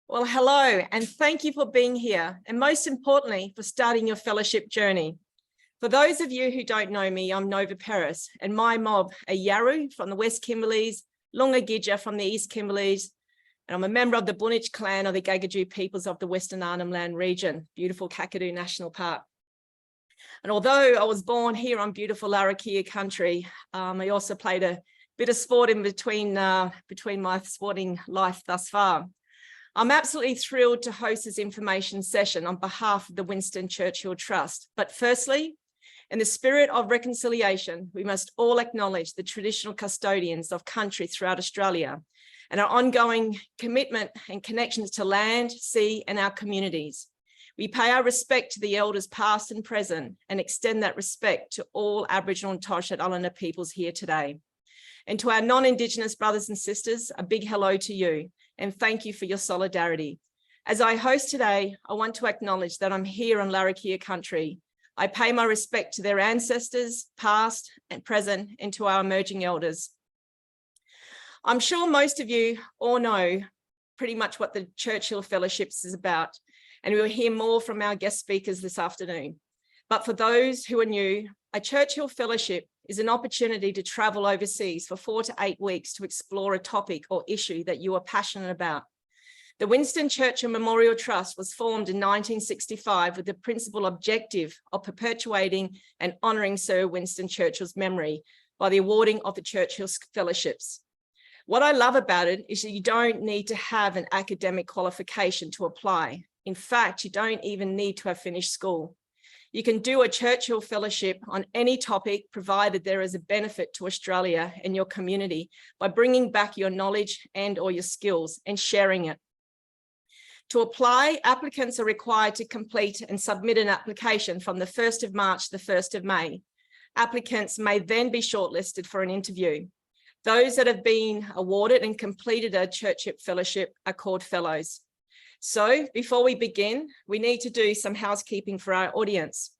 Well, hello, and thank you for being here, and most importantly, for starting your fellowship journey. For those of you who don't know me, I'm Nova Peris, and my mob are Yaru from the West Kimberleys, Lunga from the East Kimberleys, and I'm a member of the Bunich clan of the Gagaju peoples of the Western Arnhem Land region, beautiful Kakadu National Park. And although I was born here on beautiful Larrakia country, I also played a bit of sport in between my sporting life thus far. I'm absolutely thrilled to host this information session on behalf of the Winston Churchill Trust. But firstly, in the spirit of reconciliation, we must all acknowledge the traditional custodians of country throughout Australia and our ongoing commitment and connections to land, sea, and our communities. We pay our respect to the elders past and present and extend that respect to all Aboriginal and Torres Strait Islander peoples here today. And to our non-Indigenous brothers and sisters, a big hello to you. And thank you for your solidarity. As I host today, I want to acknowledge that I'm here on Larrakia country. I pay my respect to their ancestors, past and present, and to our emerging elders. I'm sure most of you all know pretty much what the Churchill Fellowship is about, and we will hear more from our guest speakers this afternoon. But for those who are new, a Churchill Fellowship is an opportunity to travel overseas for 4 to 8 weeks to explore a topic or issue that you are passionate about. The Winston Churchill Memorial Trust was formed in 1965 with the principal objective of perpetuating and honouring Sir Winston Churchill's memory by the awarding of the Churchill Fellowships. What I love about it is that you don't need to have an academic qualification to apply. In fact, you don't even need to have finished school. You can do a Churchill Fellowship on any topic, provided there is a benefit to Australia and your community by bringing back your knowledge and or your skills and sharing it. To apply, applicants are required to complete and submit an application from the 1st of March to the 1st of May. Applicants may then be shortlisted for an interview. Those that have been awarded and completed a Churchill Fellowship are called Fellows. So before we begin, we need to do some housekeeping for our audience.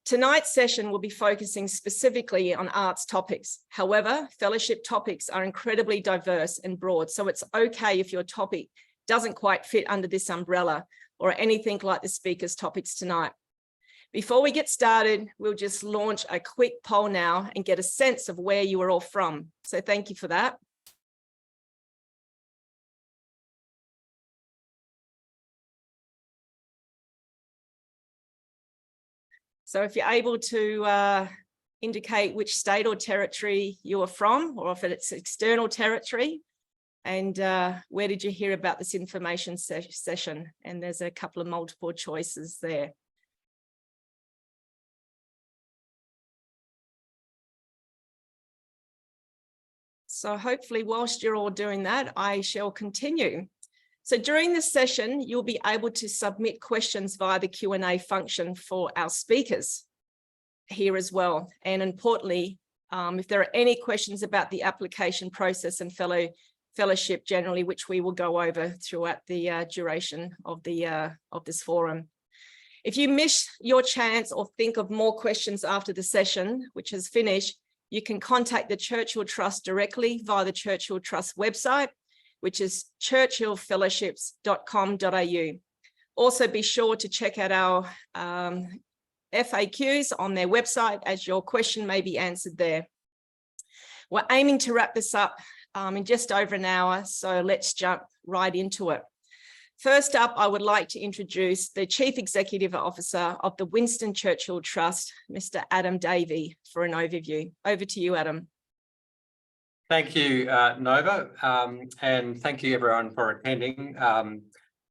Tonight's session will be focusing specifically on arts topics. However, fellowship topics are incredibly diverse and broad, so it's okay if your topic doesn't quite fit under this umbrella or anything like the speaker's topics tonight. Before we get started, we'll just launch a quick poll now and get a sense of where you are all from. So thank you for that. So if you're able to indicate which state or territory you are from, or if it's external territory, and where did you hear about this information session? And there's a couple of multiple choices there. So hopefully whilst you're all doing that, I shall continue. So during this session, you'll be able to submit questions via the Q&A function for our speakers here as well. And importantly, if there are any questions about the application process and fellowship generally, which we will go over throughout the duration of this forum. If you miss your chance or think of more questions after the session, which has finished, you can contact the Churchill Trust directly via the Churchill Trust website, which is churchillfellowships.com.au. Also be sure to check out our FAQs on their website, as your question may be answered there. We're aiming to wrap this up in just over an hour, so let's jump right into it. First up, I would like to introduce the Chief Executive Officer of the Winston Churchill Trust, Mr. Adam Davey, for an overview. Over to you, Adam. Thank you, Nova, and thank you everyone for attending.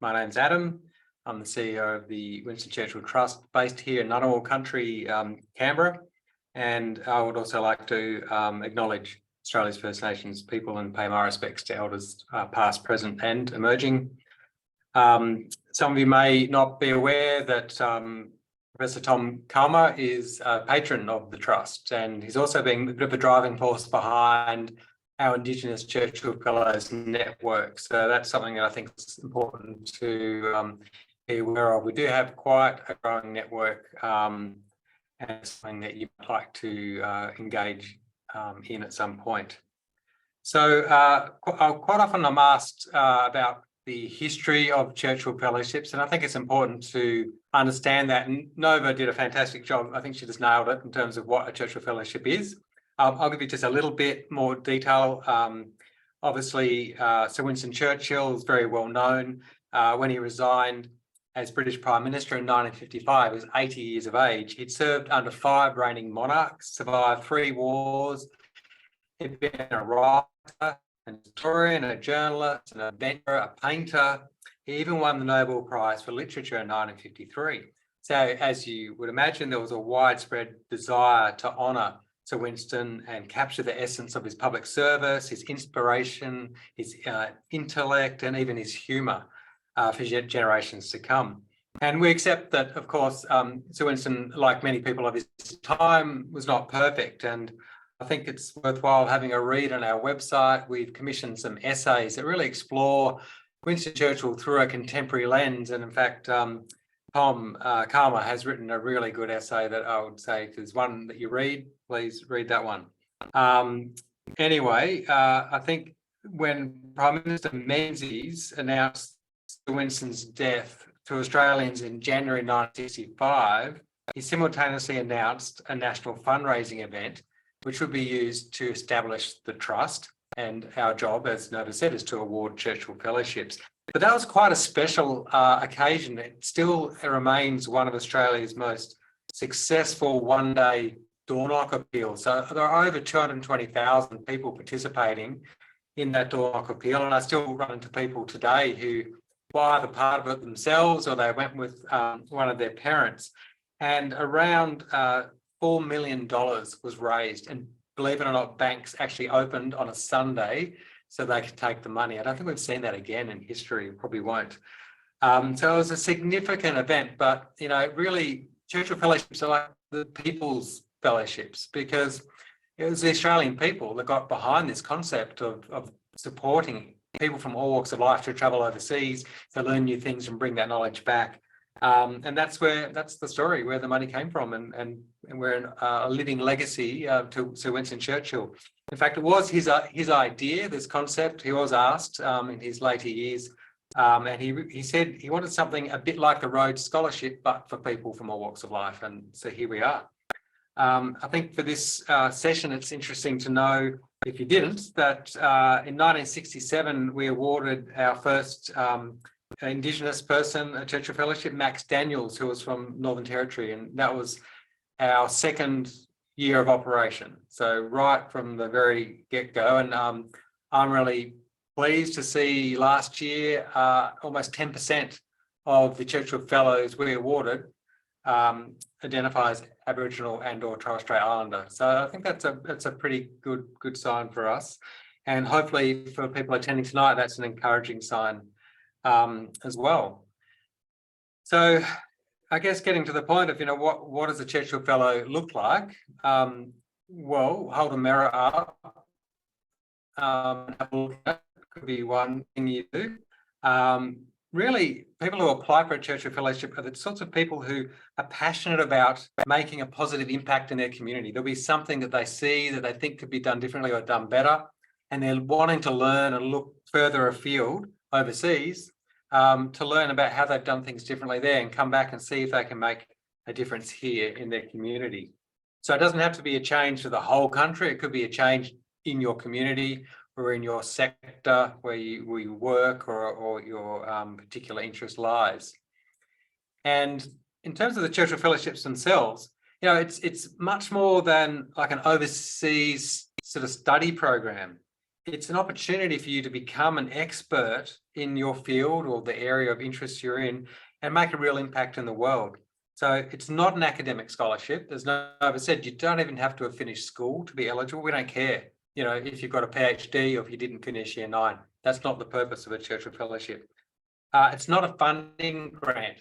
My name's Adam. I'm the CEO of the Winston Churchill Trust, based here in Ngunnawal Country, Canberra, and I would also like to acknowledge Australia's First Nations people and pay my respects to elders past, present and emerging. Some of you may not be aware that Professor Tom Calma is a patron of the Trust, and he's also been a bit of a driving force behind our Indigenous Churchill Fellows network. So that's something that I think is important to be aware of. We do have quite a growing network, and it's something that you might like to engage in at some point. So quite often I'm asked about the history of Churchill Fellowships, and I think it's important to understand that. And Nova did a fantastic job. I think she just nailed it in terms of what a Churchill Fellowship is. I'll give you just a little bit more detail. Obviously, Sir Winston Churchill is very well known. When he resigned as British Prime Minister in 1955, he was 80 years of age. He'd served under 5 reigning monarchs, survived 3 wars. He'd been a writer, an historian, a journalist, an inventor, a painter. He even won the Nobel Prize for Literature in 1953. So as you would imagine, there was a widespread desire to honour Sir Winston and capture the essence of his public service, his inspiration, his intellect, and even his humour for generations to come. And we accept that, of course, Sir Winston, like many people of his time, was not perfect. And I think it's worthwhile having a read on our website. We've commissioned some essays that really explore Winston Churchill through a contemporary lens. And in fact, Tom Karma has written a really good essay that I would say, if there's one that you read, please read that one. Anyway, I think when Prime Minister Menzies announced Sir Winston's death to Australians in January 1965, he simultaneously announced a national fundraising event which would be used to establish the trust. And our job, as Nova said, is to award Churchill Fellowships. But that was quite a special occasion. It still remains one of Australia's most successful one-day door knock appeals. So there are over 220,000 people participating in that door knock appeal. And I still run into people today who were either part of it themselves or they went with one of their parents. And around $4 million was raised, and believe it or not, banks actually opened on a Sunday so they could take the money. I don't think we've seen that again in history, probably won't. So it was a significant event, but really Churchill Fellowships are like the people's fellowships, because it was the Australian people that got behind this concept of supporting people from all walks of life to travel overseas, to learn new things and bring that knowledge back. And that's the story, where the money came from, and we're a living legacy to Sir Winston Churchill. In fact, it was his idea, this concept. He was asked in his later years, and he said he wanted something a bit like the Rhodes Scholarship, but for people from all walks of life. And so here we are. I think for this session, it's interesting to know, if you didn't, that in 1967, we awarded our first Indigenous person a Churchill Fellowship, Max Daniels, who was from Northern Territory, and that was our second year of operation. So right from the very get-go, and I'm really pleased to see last year almost 10% of the Churchill Fellows we awarded identify as Aboriginal and/or Torres Strait Islander. So I think that's a pretty good sign for us, and hopefully for people attending tonight, that's an encouraging sign as well. So I guess getting to the point of, what does a Churchill Fellow look like? Well, hold a mirror up. Have a look at it. Could be one thing you do. Really, people who apply for a Churchill Fellowship are the sorts of people who are passionate about making a positive impact in their community. There'll be something that they see that they think could be done differently or done better, and they're wanting to learn and look further afield overseas to learn about how they've done things differently there and come back and see if they can make a difference here in their community. So it doesn't have to be a change for the whole country. It could be a change in your community or in your sector where you work or your particular interest lies. And in terms of the Churchill Fellowships themselves, it's much more than like an overseas sort of study program. It's an opportunity for you to become an expert in your field or the area of interest you're in and make a real impact in the world. So it's not an academic scholarship. As Nova said, you don't even have to have finished school to be eligible. We don't care, if you've got a PhD or if you didn't finish year 9. That's not the purpose of a Churchill Fellowship. It's not a funding grant.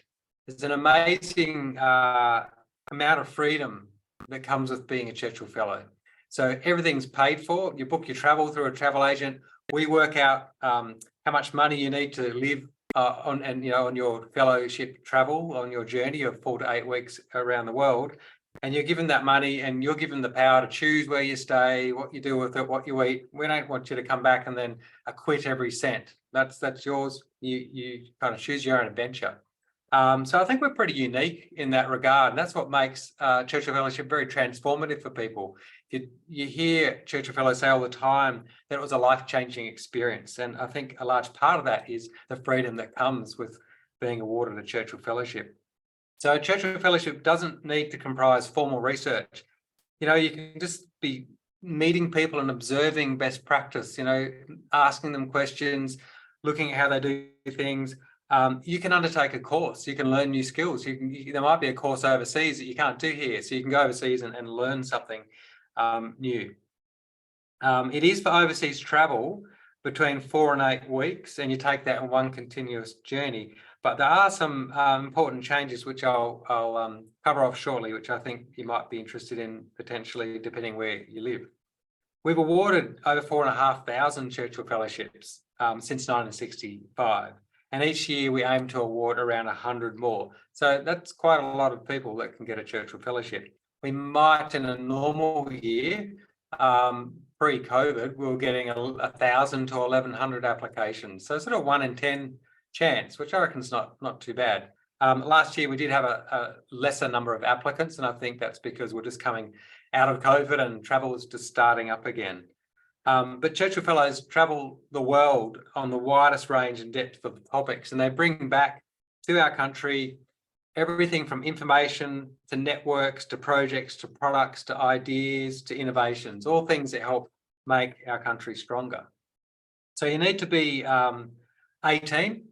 There's an amazing amount of freedom that comes with being a Churchill Fellow. So everything's paid for. You book your travel through a travel agent. We work out how much money you need to live on your fellowship travel, on your journey of 4 to 8 weeks around the world. and you're given that money and you're given the power to choose where you stay, what you do with it, what you eat. We don't want you to come back and then acquit every cent. That's yours. You kind of choose your own adventure. So I think we're pretty unique in that regard. And that's what makes Churchill Fellowship very transformative for people. You hear Churchill Fellows say all the time that it was a life-changing experience. And I think a large part of that is the freedom that comes with being awarded a Churchill Fellowship. So Churchill Fellowship doesn't need to comprise formal research. You know, you can just be meeting people and observing best practice, you know, asking them questions, looking at how they do things. You can undertake a course, you can learn new skills. There might be a course overseas that you can't do here, so you can go overseas and learn something new. It is for overseas travel between 4 and 8 weeks, and you take that in one continuous journey. But there are some important changes which I'll cover off shortly, which I think you might be interested in potentially, depending where you live. We've awarded over 4,500 Churchill Fellowships since 1965. And each year we aim to award around 100 more. So that's quite a lot of people that can get a Churchill Fellowship. We might, in a normal year, pre-COVID, we were getting 1,000 to 1,100 applications. So sort of 1 in 10 chance, which I reckon is not too bad. Last year we did have a lesser number of applicants, and I think that's because we're just coming out of COVID and travel is just starting up again. But Churchill Fellows travel the world on the widest range and depth of topics, and they bring back to our country everything from information to networks to projects to products to ideas to innovations, all things that help make our country stronger. So you need to be 18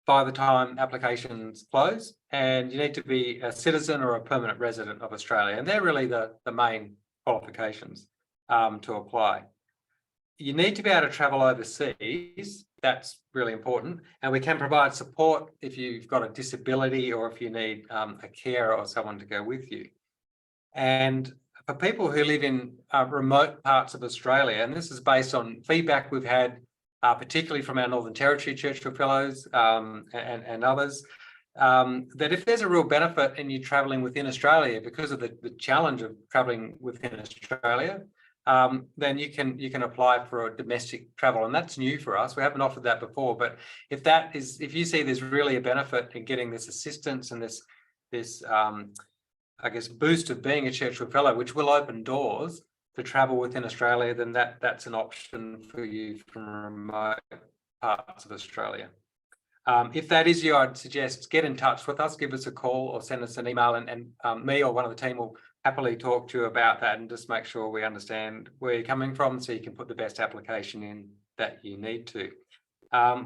by the time applications close, and you need to be a citizen or a permanent resident of Australia, and they're really the main qualifications to apply. You need to be able to travel overseas. That's really important. And we can provide support if you've got a disability or if you need a carer or someone to go with you. And for people who live in remote parts of Australia, and this is based on feedback we've had, particularly from our Northern Territory Churchill Fellows and others, that if there's a real benefit in you travelling within Australia because of the challenge of travelling within Australia, then you can apply for a domestic travel, and that's new for us. We haven't offered that before, but if you see there's really a benefit in getting this assistance and this I guess boost of being a Churchill Fellow, which will open doors to travel within Australia, then that's an option for you from remote parts of Australia. If that is you, I'd suggest get in touch with us, give us a call or send us an email, and me or one of the team will happily talk to you about that and just make sure we understand where you're coming from so you can put the best application in that you need to.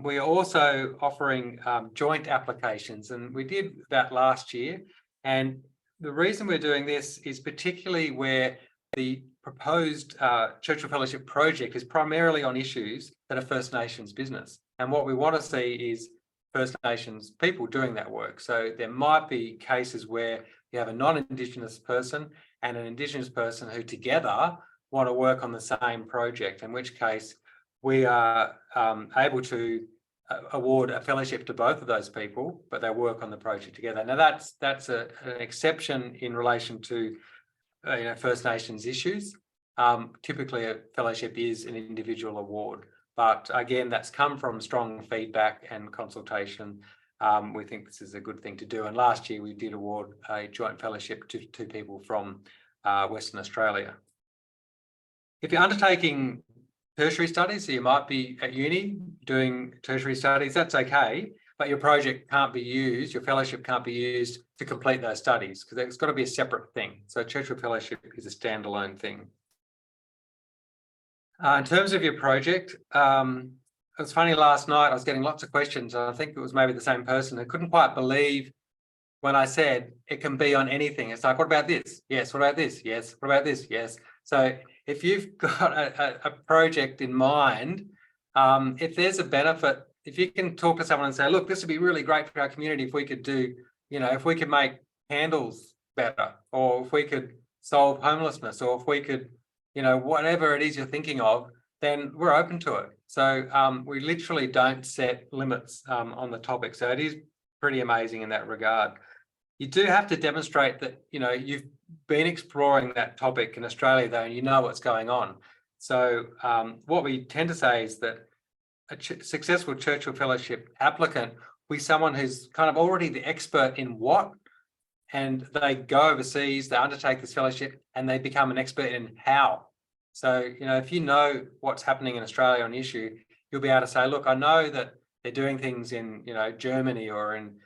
We are also offering joint applications, and we did that last year. And the reason we're doing this is particularly where the proposed Churchill Fellowship project is primarily on issues that are First Nations business. And what we want to see is First Nations people doing that work. So there might be cases where you have a non-Indigenous person and an Indigenous person who together want to work on the same project, in which case we are able to award a fellowship to both of those people, but they work on the project together. Now that's an exception in relation to First Nations issues. Typically a fellowship is an individual award, but again, that's come from strong feedback and consultation. We think this is a good thing to do. And last year we did award a joint fellowship to 2 people from Western Australia. If you're undertaking tertiary studies, so you might be at uni doing tertiary studies, that's okay, but your project can't be used, your fellowship can't be used to complete those studies because it's got to be a separate thing. So Churchill Fellowship is a standalone thing. In terms of your project, it was funny last night, I was getting lots of questions, and I think it was maybe the same person who couldn't quite believe when I said it can be on anything. It's like, what about this? Yes. What about this? Yes. What about this? Yes. So if you've got a project in mind, if there's a benefit, if you can talk to someone and say, look, this would be really great for our community if we could do, if we could make candles better, or if we could solve homelessness, or if we could, whatever it is you're thinking of, then we're open to it. So we literally don't set limits on the topic. So it is pretty amazing in that regard. You do have to demonstrate that, you've been exploring that topic in Australia, though, and you know what's going on. So what we tend to say is that a successful Churchill Fellowship applicant will be someone who's kind of already the expert in what, and they go overseas, they undertake this fellowship, and they become an expert in how. So, you know, if you know what's happening in Australia on the issue, you'll be able to say, look, I know that they're doing things in, you know, Germany or in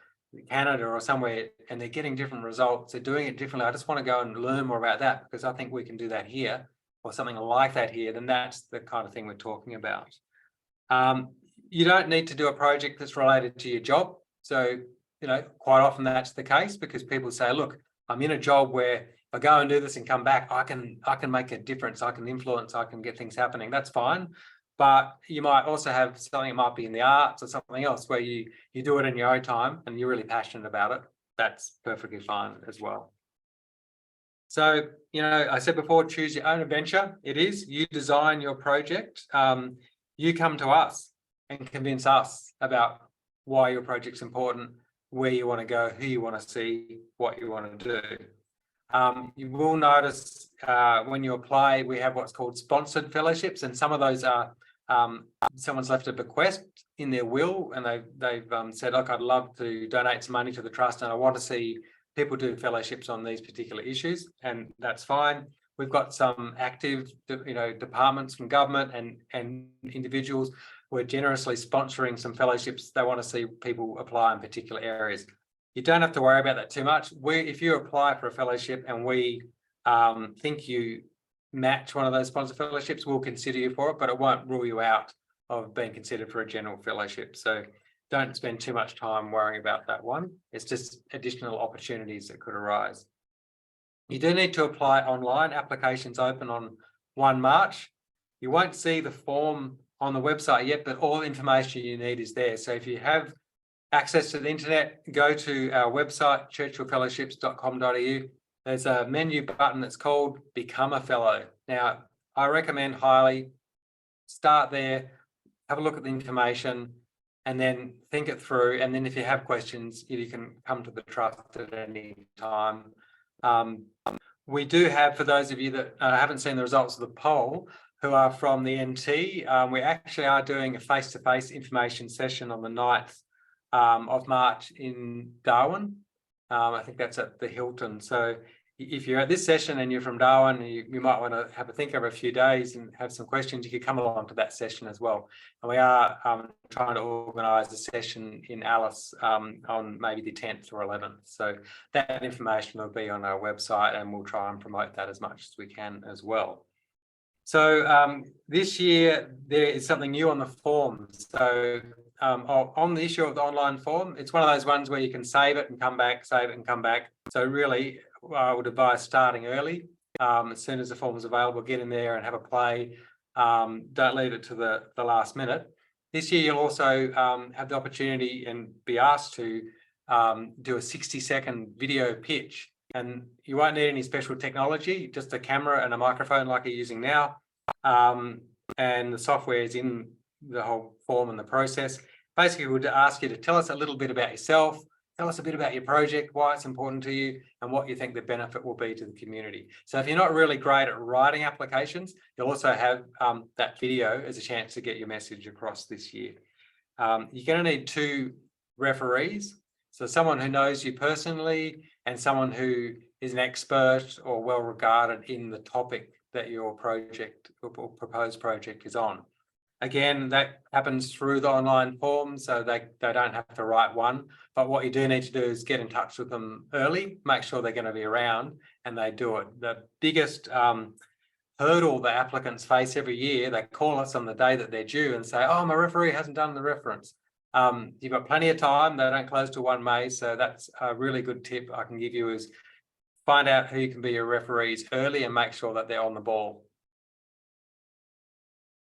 Canada or somewhere, and they're getting different results. They're doing it differently. I just want to go and learn more about that because I think we can do that here or something like that here. Then that's the kind of thing we're talking about. You don't need to do a project that's related to your job. So, you know, quite often that's the case because people say, look, I'm in a job where if I go and do this and come back, I can make a difference. I can influence, I can get things happening. That's fine. But you might also have something that might be in the arts or something else where you do it in your own time and you're really passionate about it. That's perfectly fine as well. So, you know, I said before, choose your own adventure. It is, you design your project. You come to us and convince us about why your project's important, where you want to go, who you want to see, what you want to do. You will notice when you apply, we have what's called sponsored fellowships, and some of those are someone's left a bequest in their will, and they've said, look, I'd love to donate some money to the trust, and I want to see people do fellowships on these particular issues, and that's fine. We've got some active, you know, departments from government and individuals who are generously sponsoring some fellowships. They want to see people apply in particular areas. You don't have to worry about that too much. If you apply for a fellowship and we think you match one of those sponsored fellowships, we'll consider you for it, but it won't rule you out of being considered for a general fellowship. So don't spend too much time worrying about that one. It's just additional opportunities that could arise. You do need to apply online. Applications open on 1 March. You won't see the form on the website yet, but all the information you need is there. So if you have access to the internet, go to our website, churchillfellowships.com.au. There's a menu button that's called Become a Fellow. Now, I recommend highly start there, have a look at the information, and then think it through. And then if you have questions, you can come to the trust at any time. We do have, for those of you that haven't seen the results of the poll, who are from the NT, we actually are doing a face-to-face information session on the 9th of March in Darwin. I think that's at the Hilton. So if you're at this session and you're from Darwin, you might want to have a think over a few days and have some questions. You could come along to that session as well. And we are trying to organise a session in Alice on maybe the 10th or 11th. So that information will be on our website, and we'll try and promote that as much as we can as well. So this year there is something new on the form. So on the issue of the online form, it's one of those ones where you can save it and come back, save it and come back. So really, I would advise starting early. As soon as the form is available, get in there and have a play. Don't leave it to the last minute. This year, you'll also have the opportunity and be asked to do a 60-second video pitch. And you won't need any special technology, just a camera and a microphone like you're using now. And the software is in the whole form and the process. Basically, we'll ask you to tell us a little bit about yourself, tell us a bit about your project, why it's important to you, and what you think the benefit will be to the community. So if you're not really great at writing applications, you'll also have that video as a chance to get your message across this year. You're going to need 2 referees. So someone who knows you personally and someone who is an expert or well regarded in the topic that your project or proposed project is on. Again, that happens through the online form, so they don't have to write one. But what you do need to do is get in touch with them early, make sure they're going to be around, and they do it. The biggest hurdle the applicants face every year, they call us on the day that they're due and say, oh, my referee hasn't done the reference. You've got plenty of time. They don't close till 1 May. So that's a really good tip I can give you is find out who can be your referees early and make sure that they're on the ball.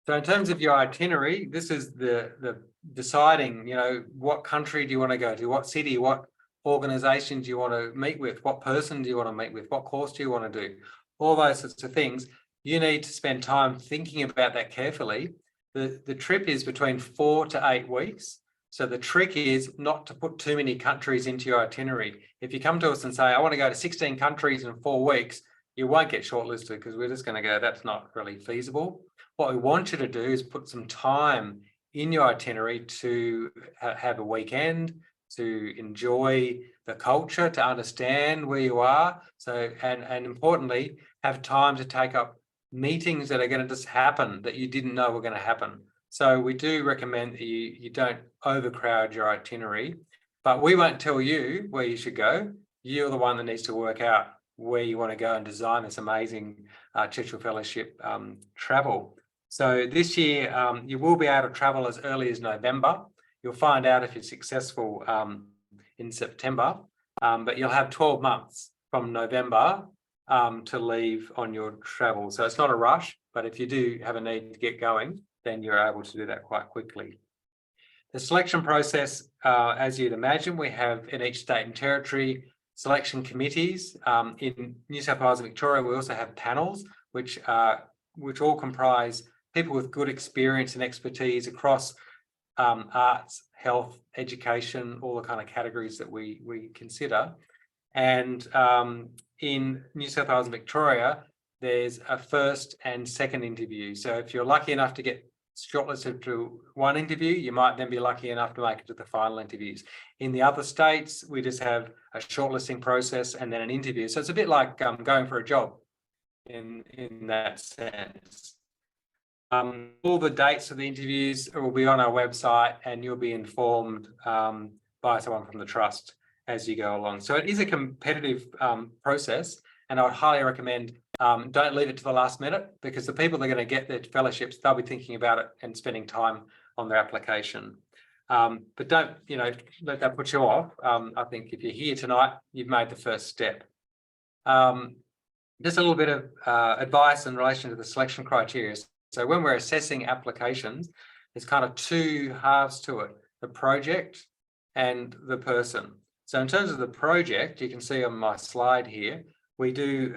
So in terms of your itinerary, this is the deciding, you know, what country do you want to go to, what city, what organisation do you want to meet with, what person do you want to meet with, what course do you want to do, all those sorts of things. You need to spend time thinking about that carefully. The trip is between 4 to 8 weeks. So the trick is not to put too many countries into your itinerary. If you come to us and say, I want to go to 16 countries in 4 weeks, you won't get shortlisted because we're just going to go, that's not really feasible. What we want you to do is put some time in your itinerary to have a weekend, to enjoy the culture, to understand where you are. So, and importantly, have time to take up meetings that are going to just happen that you didn't know were going to happen. So we do recommend that you don't overcrowd your itinerary, but we won't tell you where you should go. You're the one that needs to work out where you want to go and design this amazing Churchill Fellowship travel. So this year, you will be able to travel as early as November. You'll find out if you're successful in September, but you'll have 12 months from November to leave on your travel. So it's not a rush, but if you do have a need to get going, then you're able to do that quite quickly. The selection process, as you'd imagine, we have in each state and territory selection committees. In New South Wales and Victoria, we also have panels, which all comprise people with good experience and expertise across arts, health, education, all the kind of categories that we consider. And in New South Wales and Victoria, there's a first and second interview. So if you're lucky enough to get shortlisted to one interview, you might then be lucky enough to make it to the final interviews. In the other states, we just have a shortlisting process and then an interview. So it's a bit like going for a job in that sense. All the dates of the interviews will be on our website, and you'll be informed by someone from the trust as you go along. So it is a competitive process, and I would highly recommend don't leave it to the last minute, because the people that are going to get their fellowships, they'll be thinking about it and spending time on their application. But don't, let that put you off. I think if you're here tonight, you've made the first step. Just a little bit of advice in relation to the selection criteria. So when we're assessing applications, there's kind of two halves to it, the project and the person. So in terms of the project, you can see on my slide here, we do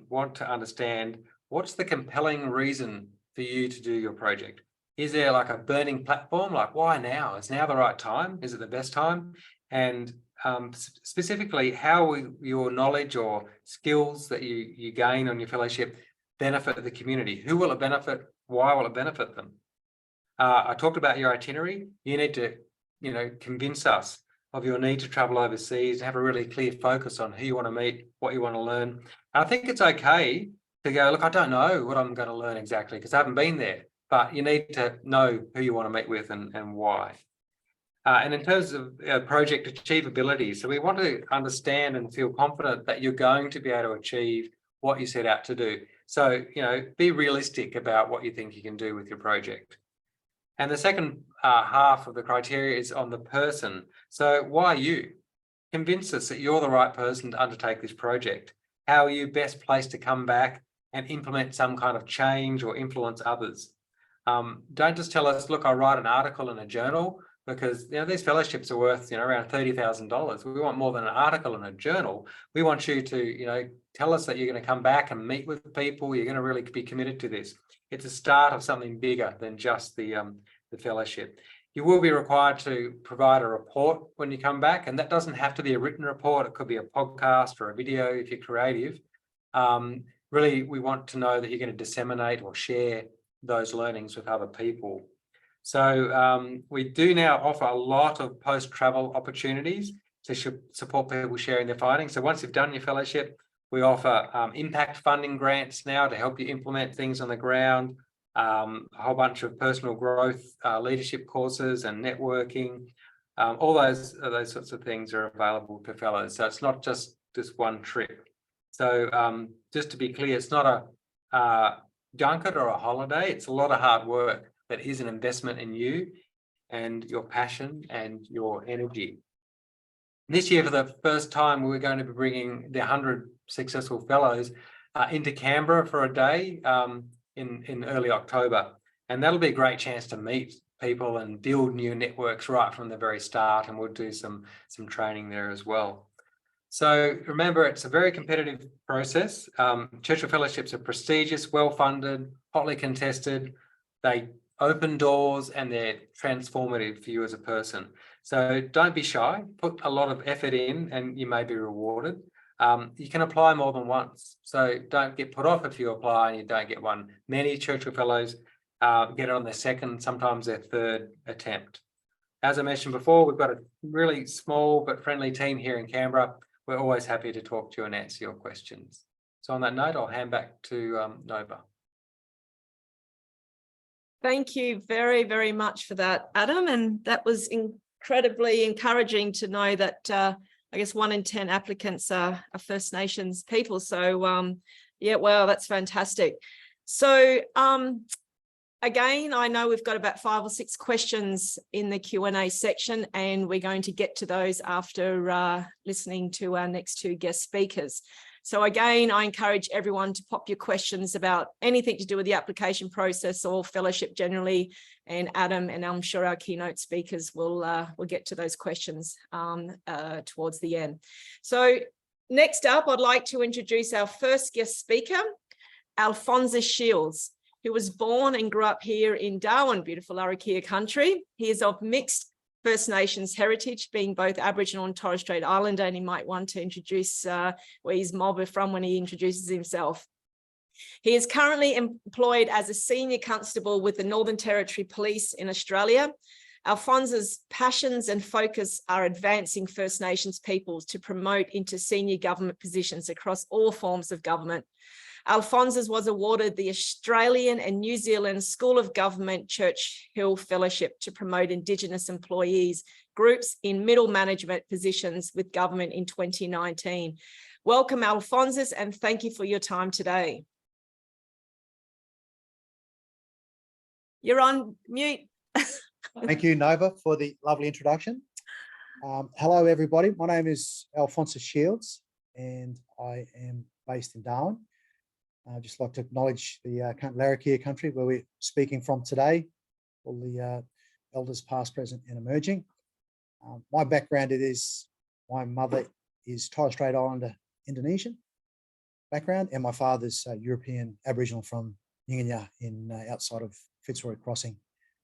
want to understand what's the compelling reason for you to do your project. Is there like a burning platform? Like, why now? Is now the right time? Is it the best time? And specifically, how will your knowledge or skills that you gain on your fellowship benefit the community? Who will it benefit? Why will it benefit them? I talked about your itinerary. You need to, convince us of your need to travel overseas, have a really clear focus on who you want to meet, what you want to learn. And I think it's okay to go, look, I don't know what I'm going to learn exactly because I haven't been there, but you need to know who you want to meet with and why. And in terms of project achievability, so we want to understand and feel confident that you're going to be able to achieve what you set out to do. So, be realistic about what you think you can do with your project. And the second half of the criteria is on the person. So why you? Convince us that you're the right person to undertake this project. How are you best placed to come back and implement some kind of change or influence others? Don't just tell us, look, I write an article in a journal, because these fellowships are worth around $30,000. We want more than an article in a journal. We want you to tell us that you're going to come back and meet with people. You're going to really be committed to this. It's a start of something bigger than just the fellowship. You will be required to provide a report when you come back, and that doesn't have to be a written report. It could be a podcast or a video if you're creative. Really, we want to know that you're going to disseminate or share those learnings with other people. So we do now offer a lot of post-travel opportunities to support people sharing their findings. So once you've done your fellowship, we offer impact funding grants now to help you implement things on the ground, a whole bunch of personal growth, leadership courses and networking. All those sorts of things are available to fellows. So it's not just one trip. So just to be clear, it's not a junket or a holiday. It's a lot of hard work that is an investment in you and your passion and your energy. This year, for the first time, we're going to be bringing the 100 successful fellows into Canberra for a day in early October. And that'll be a great chance to meet people and build new networks right from the very start. And we'll do some training there as well. So remember, it's a very competitive process. Churchill Fellowships are prestigious, well-funded, hotly contested. They open doors and they're transformative for you as a person. So don't be shy, put a lot of effort in and you may be rewarded. You can apply more than once. So don't get put off if you apply and you don't get one. Many Churchill Fellows get it on their second, sometimes their third attempt. As I mentioned before, we've got a really small but friendly team here in Canberra. We're always happy to talk to you and answer your questions. So on that note, I'll hand back to Nova. Thank you very, very much for that, Adam. And that was incredibly encouraging to know that I guess 1 in 10 applicants are First Nations people. So yeah, wow, that's fantastic. So again, I know we've got about 5 or 6 questions in the Q&A section, and we're going to get to those after listening to our next 2 guest speakers. So again, I encourage everyone to pop your questions about anything to do with the application process or fellowship generally, and Adam and I'm sure our keynote speakers will get to those questions towards the end. So next up, I'd like to introduce our first guest speaker, Alphonsus Shields, who was born and grew up here in Darwin, beautiful Arikea country. He is of mixed First Nations heritage, being both Aboriginal and Torres Strait Islander, and he might want to introduce where his mob are from when he introduces himself. He is currently employed as a Senior Constable with the Northern Territory Police in Australia. Alphonsus' passions and focus are advancing First Nations peoples to promote into senior government positions across all forms of government. Alphonsus was awarded the Australian and New Zealand School of Government Churchill Fellowship to promote Indigenous employees groups in middle management positions with government in 2019. Welcome, Alphonsus, and thank you for your time today. You're on mute. Thank you, Nova, for the lovely introduction. Hello, everybody. My name is Alphonsus Shields, and I am based in Darwin. I'd just like to acknowledge the Larrakia country where we're speaking from today, all the elders past, present and emerging. My background is my mother is Torres Strait Islander Indonesian background, and my father's European Aboriginal from Nyikina in outside of Fitzroy Crossing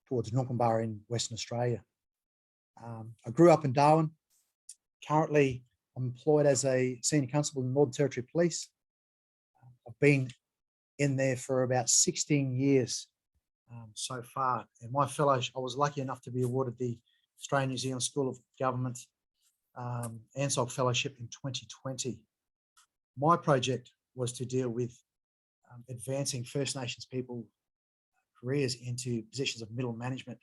towards Noonkambah in Western Australia. I grew up in Darwin. Currently, I'm employed as a Senior Constable in the Northern Territory Police. I've been in there for about 16 years so far. And my fellowship, I was lucky enough to be awarded the Australian New Zealand School of Government ANSOG Fellowship in 2020. My project was to deal with advancing First Nations people careers into positions of middle management.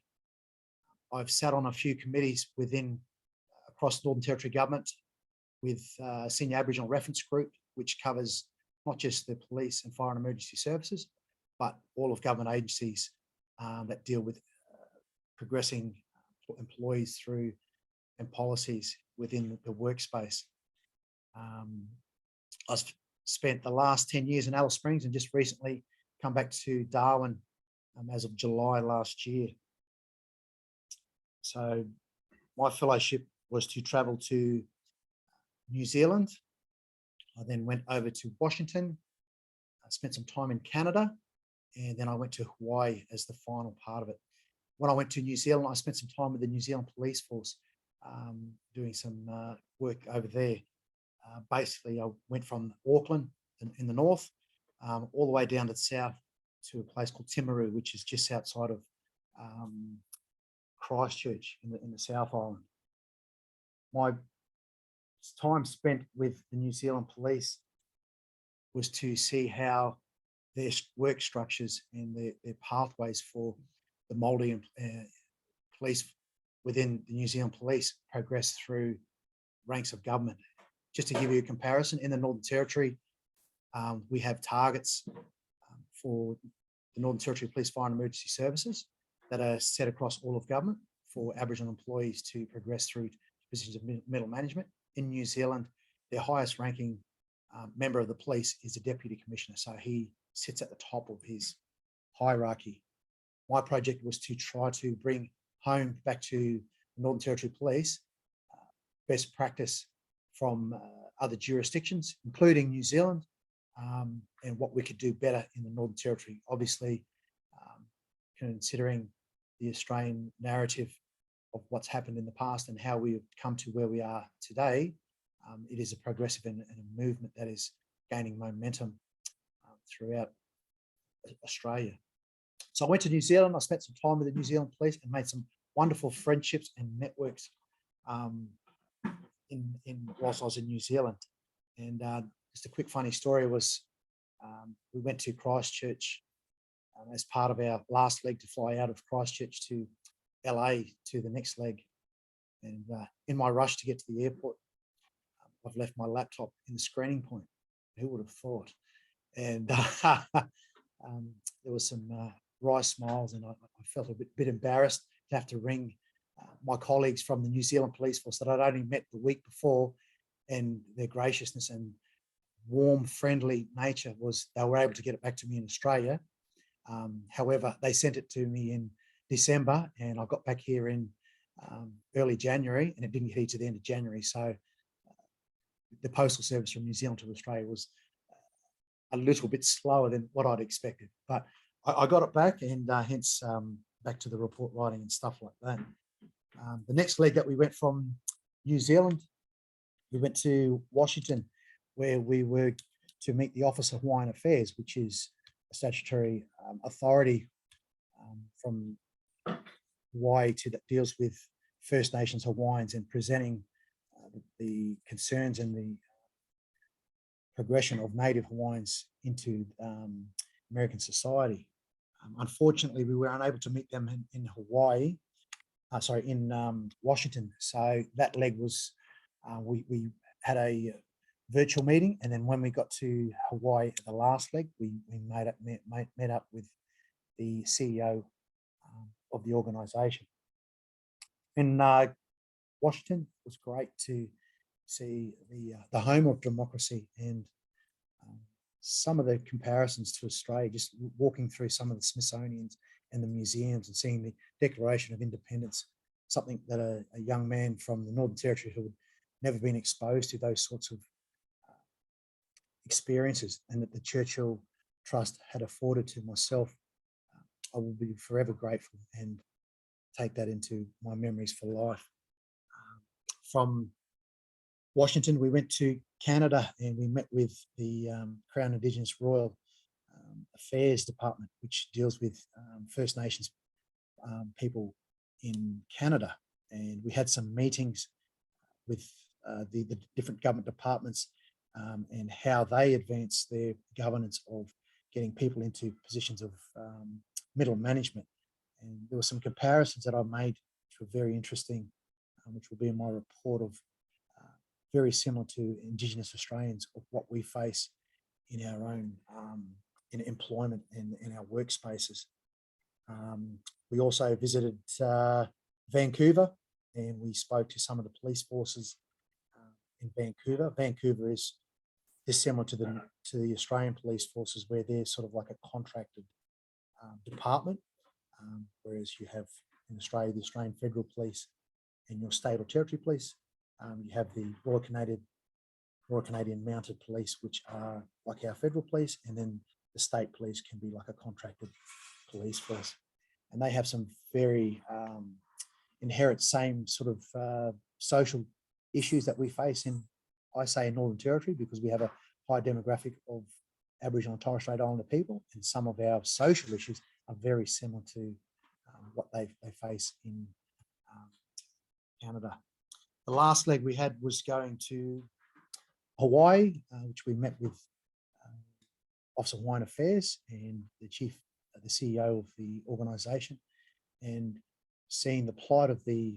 I've sat on a few committees across Northern Territory Government with Senior Aboriginal Reference Group, which covers not just the police and fire and emergency services, but all of government agencies that deal with progressing employees through and policies within the workspace. I've spent the last 10 years in Alice Springs and just recently come back to Darwin as of July last year. So my fellowship was to travel to New Zealand. I then went over to Washington, I spent some time in Canada, and then I went to Hawaii as the final part of it. When I went to New Zealand, I spent some time with the New Zealand Police Force, doing some work over there. Basically, I went from Auckland in the north, all the way down to the south to a place called Timaru, which is just outside of Christchurch in the South Island. My time spent with the New Zealand Police was to see how their work structures and their pathways for the Māori police within the New Zealand Police progress through ranks of government. Just to give you a comparison, in the Northern Territory, we have targets for the Northern Territory Police Fire and Emergency Services that are set across all of government for Aboriginal employees to progress through positions of middle management. In New Zealand, their highest ranking member of the police is a Deputy Commissioner, so he sits at the top of his hierarchy. My project was to try to bring home back to the Northern Territory Police best practice from other jurisdictions, including New Zealand, and what we could do better in the Northern Territory. Obviously, considering the Australian narrative of what's happened in the past and how we've come to where we are today, it is a progressive and a movement that is gaining momentum throughout Australia. So I went to New Zealand. I spent some time with the New Zealand police and made some wonderful friendships and networks whilst I was in New Zealand. And just a quick funny story was we went to Christchurch as part of our last leg to fly out of Christchurch to LA to the next leg. And in my rush to get to the airport, I've left my laptop in the screening point. Who would have thought? And there was some wry smiles, and I felt a bit embarrassed to have to ring my colleagues from the New Zealand Police Force that I'd only met the week before, and their graciousness and warm, friendly nature was they were able to get it back to me in Australia. However, they sent it to me in December, and I got back here in early January, and it didn't get here to the end of January. So the postal service from New Zealand to Australia was a little bit slower than what I'd expected, but I got it back, and hence back to the report writing and stuff like that. The next leg that we went from New Zealand, we went to Washington, where we were to meet the Office of Hawaiian Affairs, which is a statutory authority from Hawaii that deals with First Nations Hawaiians and presenting the concerns and the progression of Native Hawaiians into American society. Unfortunately, we were unable to meet them in Washington. So that leg was, we had a virtual meeting, and then when we got to Hawaii, the last leg, we met up with the CEO of the organisation. In Washington, it was great to see the home of democracy, and some of the comparisons to Australia, just walking through some of the Smithsonians and the museums and seeing the Declaration of Independence, something that a young man from the Northern Territory who had never been exposed to those sorts of experiences, and that the Churchill Trust had afforded to myself, I will be forever grateful and take that into my memories for life. From Washington, we went to Canada, and we met with the Crown Indigenous Royal Affairs Department, which deals with First Nations people in Canada. And we had some meetings with the different government departments and how they advance their governance of getting people into positions of middle management. And there were some comparisons that I made which were very interesting, which will be in my report, of very similar to Indigenous Australians of what we face in our own in employment and in our workspaces. We also visited Vancouver, and we spoke to some of the police forces in Vancouver. Vancouver is similar to the Australian police forces, where they're sort of like a contracted department, whereas you have in Australia the Australian Federal Police and your state or territory police. You have the Royal Canadian Mounted Police, which are like our federal police, and then the state police can be like a contracted police force. And they have some very inherent same sort of social issues that we face in, I say, in Northern Territory, because we have a high demographic of Aboriginal and Torres Strait Islander people, and some of our social issues are very similar to what they face in Canada. The last leg we had was going to Hawaii, which we met with Office of Hawaiian Affairs and the CEO of the organisation, and seeing the plight of the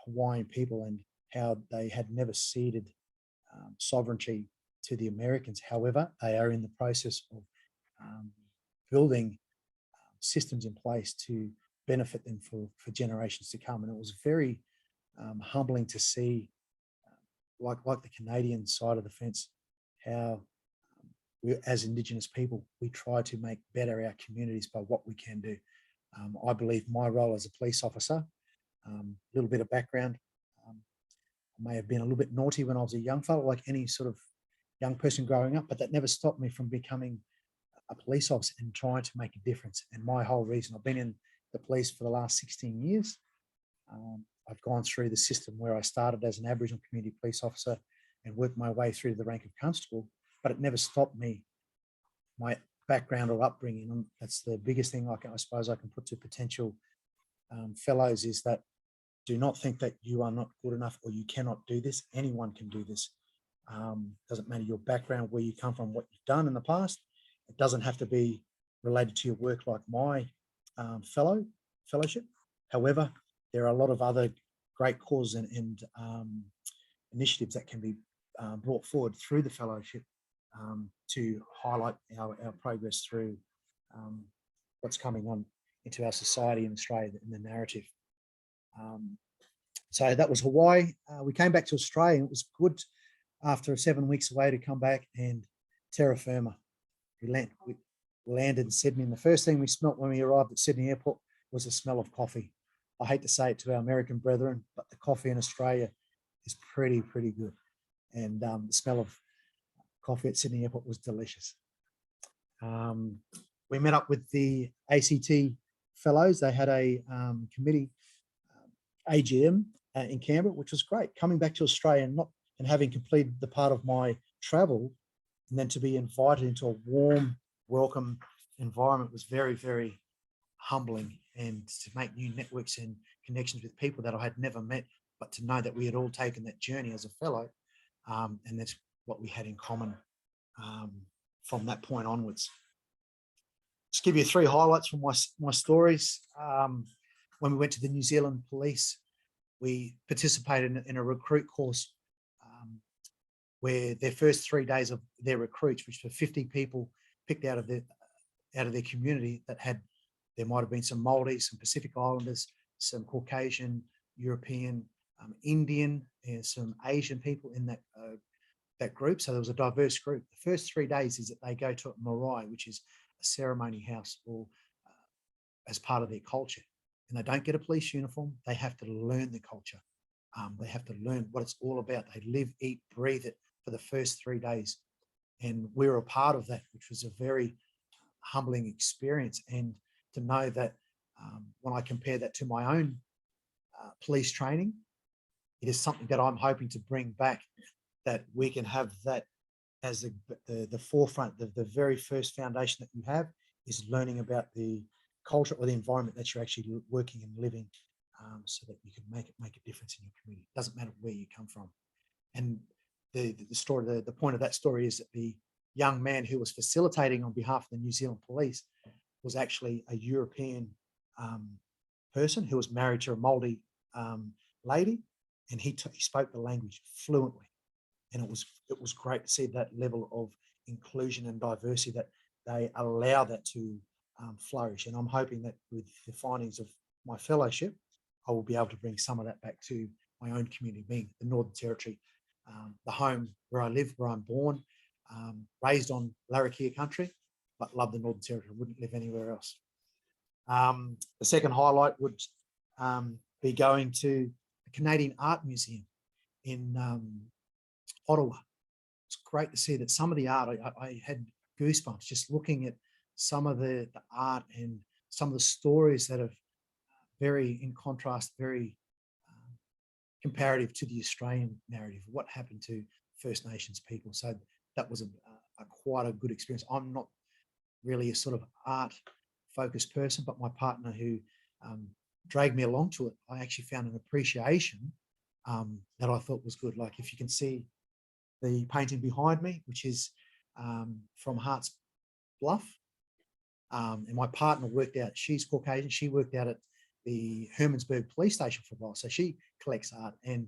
Hawaiian people and how they had never ceded sovereignty to the Americans. However, they are in the process of building systems in place to benefit them for generations to come. And it was very humbling to see, like the Canadian side of the fence, how we, as Indigenous people, we try to make better our communities by what we can do. I believe my role as a police officer, a little bit of background, I may have been a little bit naughty when I was a young fellow, like any sort of young person growing up, but that never stopped me from becoming a police officer and trying to make a difference. And my whole reason, I've been in the police for the last 16 years. I've gone through the system where I started as an Aboriginal community police officer and worked my way through to the rank of constable, but it never stopped me. My background or upbringing, and that's the biggest thing I suppose I can put to potential fellows, is that do not think that you are not good enough or you cannot do this. Anyone can do this. Doesn't matter your background, where you come from, what you've done in the past. It doesn't have to be related to your work like my fellowship. However, there are a lot of other great causes and initiatives that can be brought forward through the fellowship to highlight our progress through what's coming on into our society in Australia in the narrative. So that was Hawaii. We came back to Australia, and it was good after 7 weeks away to come back, and terra firma. We landed in Sydney, and the first thing we smelt when we arrived at Sydney Airport was the smell of coffee. I hate to say it to our American brethren, but the coffee in Australia is pretty good. And the smell of coffee at Sydney Airport was delicious. We met up with the ACT fellows. They had a committee AGM in Canberra, which was great. Coming back to Australia and having completed the part of my travel, and then to be invited into a warm, welcome environment was very humbling, and to make new networks and connections with people that I had never met, but to know that we had all taken that journey as a fellow, and that's what we had in common from that point onwards. Just give you 3 highlights from my stories. When we went to the New Zealand Police, we participated in a recruit course where their first 3 days of their recruits, which were 50 people picked out of their community, that had, there might have been some Māoris, some Pacific Islanders, some Caucasian, European, Indian, and some Asian people in that group. So there was a diverse group. The first 3 days is that they go to a marae, which is a ceremony house, or as part of their culture. And they don't get a police uniform. They have to learn the culture. They have to learn what it's all about. They live, eat, breathe it for the first 3 days. And we were a part of that, which was a very humbling experience. And to know that when I compare that to my own police training, it is something that I'm hoping to bring back, that we can have that as the forefront. The very first foundation that you have is learning about the culture or the environment that you're actually working and living, so that you can make a difference in your community. It doesn't matter where you come from. And the story, the point of that story is that the young man who was facilitating on behalf of the New Zealand Police was actually a European person who was married to a Māori lady, and he spoke the language fluently. And it was great to see that level of inclusion and diversity, that they allow that to flourish. And I'm hoping that with the findings of my fellowship, I will be able to bring some of that back to my own community, being the Northern Territory, the home where I live, where I'm born, raised on Larrakia country, but love the Northern Territory, wouldn't live anywhere else. The second highlight would be going to the Canadian Art Museum in Ottawa. It's great to see that some of the art, I had goosebumps just looking at some of the art and some of the stories that are very in contrast, very comparative to the Australian narrative, what happened to First Nations people. So that was quite a good experience. I'm not really a sort of art focused person, but my partner who dragged me along to it, I actually found an appreciation that I thought was good. Like if you can see the painting behind me, which is from Hart's Bluff, and my partner worked out, she's Caucasian, she worked out at the Hermansburg police station for a while, so she collects art. And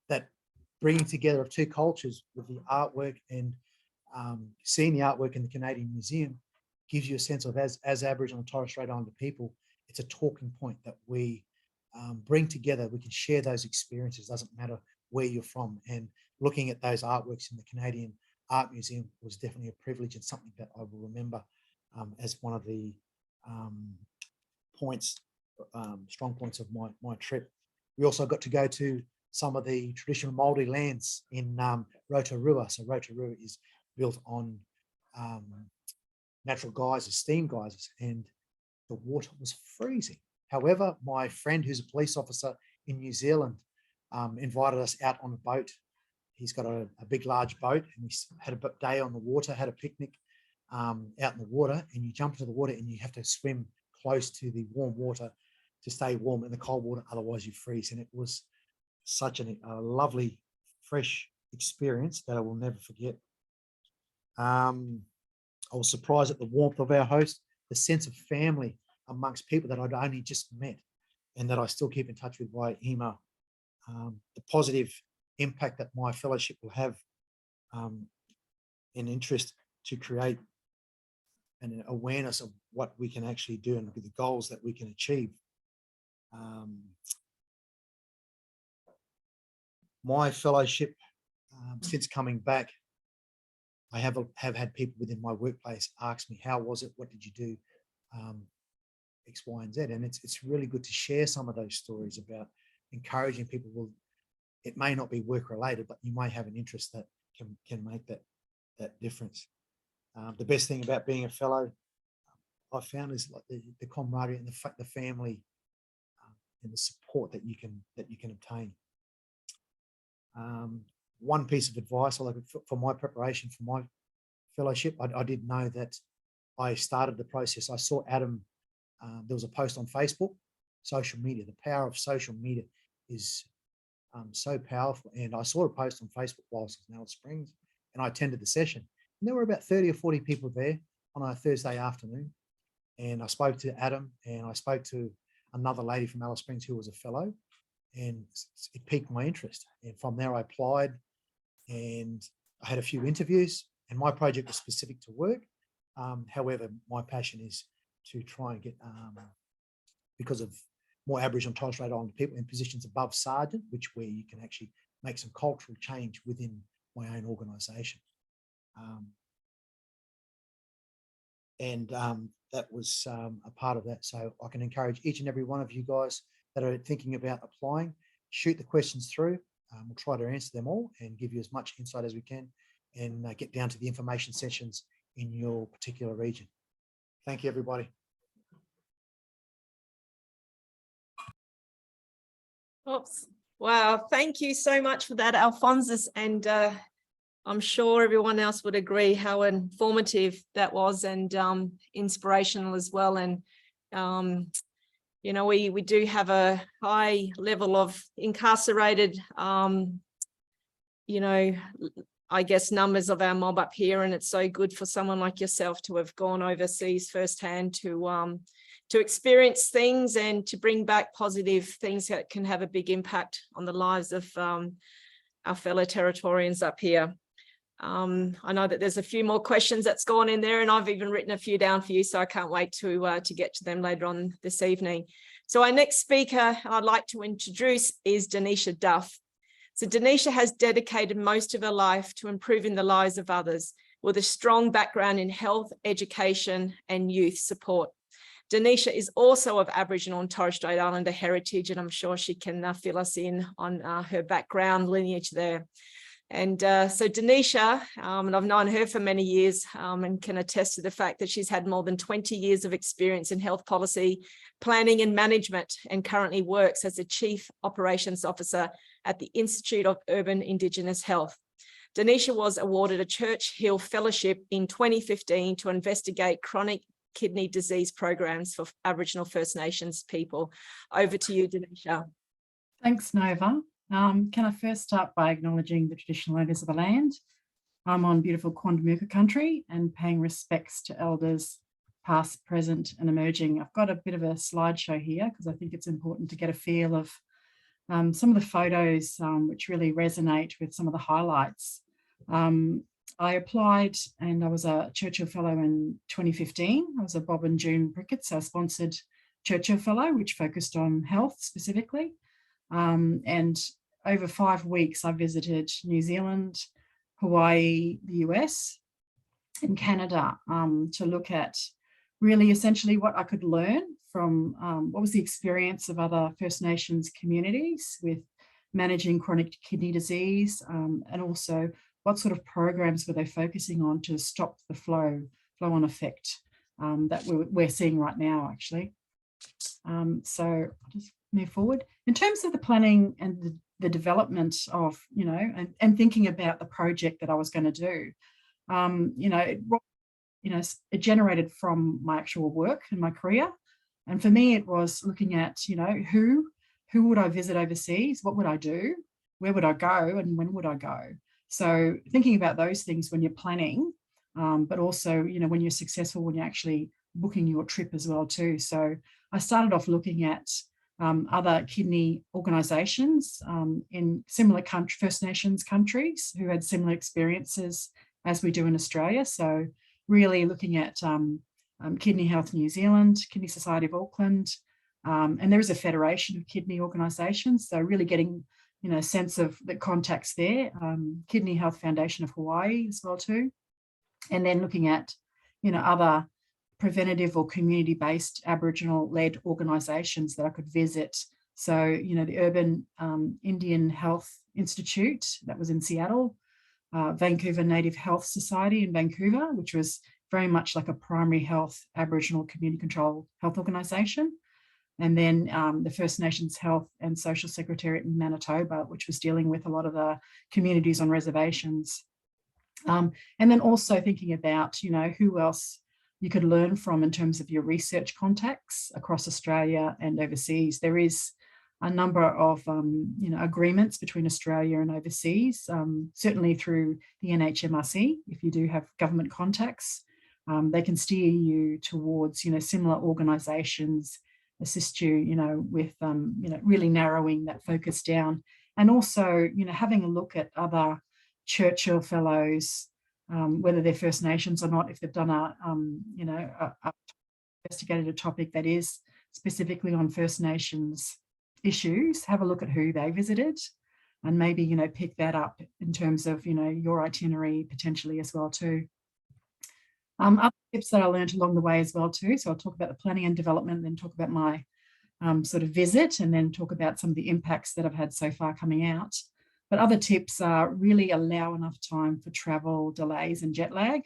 that bringing together of two cultures with the artwork and seeing the artwork in the Canadian Museum gives you a sense of, as Aboriginal and Torres Strait Islander people, it's a talking point that we bring together. We can share those experiences, doesn't matter where you're from. And looking at those artworks in the Canadian Art Museum was definitely a privilege and something that I will remember as one of the strong points of my trip. We also got to go to some of the traditional Māori lands in Rotorua. So Rotorua is built on natural geysers, steam geysers, and the water was freezing. However, my friend who's a police officer in New Zealand invited us out on a boat. He's got a big, large boat, and we had a day on the water, had a picnic out in the water, and you jump into the water and you have to swim close to the warm water to stay warm in the cold water, otherwise you freeze. And it was such a lovely, fresh experience that I will never forget. I was surprised at the warmth of our host, the sense of family amongst people that I'd only just met and that I still keep in touch with via email. The positive impact that my fellowship will have an interest to create an awareness of what we can actually do and the goals that we can achieve. My fellowship, since coming back, I have had people within my workplace ask me, how was it? What did you do? X, Y, and Z. And it's really good to share some of those stories about encouraging people. Well, it may not be work related, but you may have an interest that can make that difference. The best thing about being a fellow, I've found, is like the camaraderie and the family and the support that you can obtain. One piece of advice, for my preparation for my fellowship, I did know that I started the process. I saw Adam, there was a post on Facebook, social media. The power of social media is so powerful. And I saw a post on Facebook while I was in Alice Springs, and I attended the session. And there were about 30 or 40 people there on a Thursday afternoon. And I spoke to Adam, and I spoke to another lady from Alice Springs who was a fellow, and it piqued my interest. And from there I applied, and I had a few interviews, and my project was specific to work. However, my passion is to try and get, because of more Aboriginal and Torres Strait Islander people in positions above sergeant, where you can actually make some cultural change within my own organisation. That was a part of that. So I can encourage each and every one of you guys that are thinking about applying, shoot the questions through. We'll try to answer them all and give you as much insight as we can, and get down to the information sessions in your particular region. Thank you, everybody. Oops. Wow, thank you so much for that, Alphonsus, and I'm sure everyone else would agree how informative that was, and inspirational as well. And you know, we do have a high level of incarcerated, you know, I guess numbers of our mob up here, and it's so good for someone like yourself to have gone overseas firsthand to experience things and to bring back positive things that can have a big impact on the lives of our fellow Territorians up here. I know that there's a few more questions that's gone in there, and I've even written a few down for you, so I can't wait to get to them later on this evening. So our next speaker I'd like to introduce is Donisha Duff. So Donisha has dedicated most of her life to improving the lives of others, with a strong background in health, education, and youth support. Donisha is also of Aboriginal and Torres Strait Islander heritage, and I'm sure she can fill us in on her background lineage there. And so Donisha, and I've known her for many years, and can attest to the fact that she's had more than 20 years of experience in health policy, planning and management, and currently works as a Chief Operations Officer at the Institute of Urban Indigenous Health. Donisha was awarded a Churchill Fellowship in 2015 to investigate chronic kidney disease programs for Aboriginal First Nations people. Over to you, Donisha. Thanks, Nova. Can I first start by acknowledging the traditional owners of the land? I'm on beautiful Quandamooka country and paying respects to elders past, present and emerging. I've got a bit of a slideshow here because I think it's important to get a feel of some of the photos which really resonate with some of the highlights. I applied and I was a Churchill Fellow in 2015. I was a Bob and June Brickett, sponsored Churchill Fellow, which focused on health specifically. And over 5 weeks, I visited New Zealand, Hawaii, the US, and Canada to look at really essentially what I could learn from what was the experience of other First Nations communities with managing chronic kidney disease, and also what sort of programs were they focusing on to stop the flow flow-on effect that we're seeing right now, actually. So I'll just move forward. In terms of the planning and the development of, and thinking about the project that I was going to do, it generated from my actual work and my career. And for me, it was looking at, who would I visit overseas? What would I do? Where would I go? And when would I go? So thinking about those things when you're planning, but also, when you're successful, when you're actually booking your trip as well too. So I started off looking at other kidney organisations in similar First Nations countries who had similar experiences as we do in Australia. So really looking at Kidney Health New Zealand, Kidney Society of Auckland, and there is a federation of kidney organisations. So really getting, a sense of the contacts there, Kidney Health Foundation of Hawaii as well too. And then looking at, other preventative or community-based Aboriginal-led organisations that I could visit. So, the Urban Indian Health Institute, that was in Seattle, Vancouver Native Health Society in Vancouver, which was very much like a primary health Aboriginal community control health organisation. And then the First Nations Health and Social Secretariat in Manitoba, which was dealing with a lot of the communities on reservations. And then also thinking about, who else you could learn from in terms of your research contacts across Australia and overseas. There is a number of, agreements between Australia and overseas, certainly through the NHMRC. If you do have government contacts, they can steer you towards, similar organisations, assist you, with, really narrowing that focus down. And also, having a look at other Churchill Fellows, whether they're First Nations or not, if they've done investigated a topic that is specifically on First Nations issues, have a look at who they visited and maybe, pick that up in terms of, your itinerary potentially as well too. Other tips that I learned along the way as well too. So I'll talk about the planning and development, then talk about my sort of visit, and then talk about some of the impacts that I've had so far coming out. But other tips are really allow enough time for travel delays and jet lag.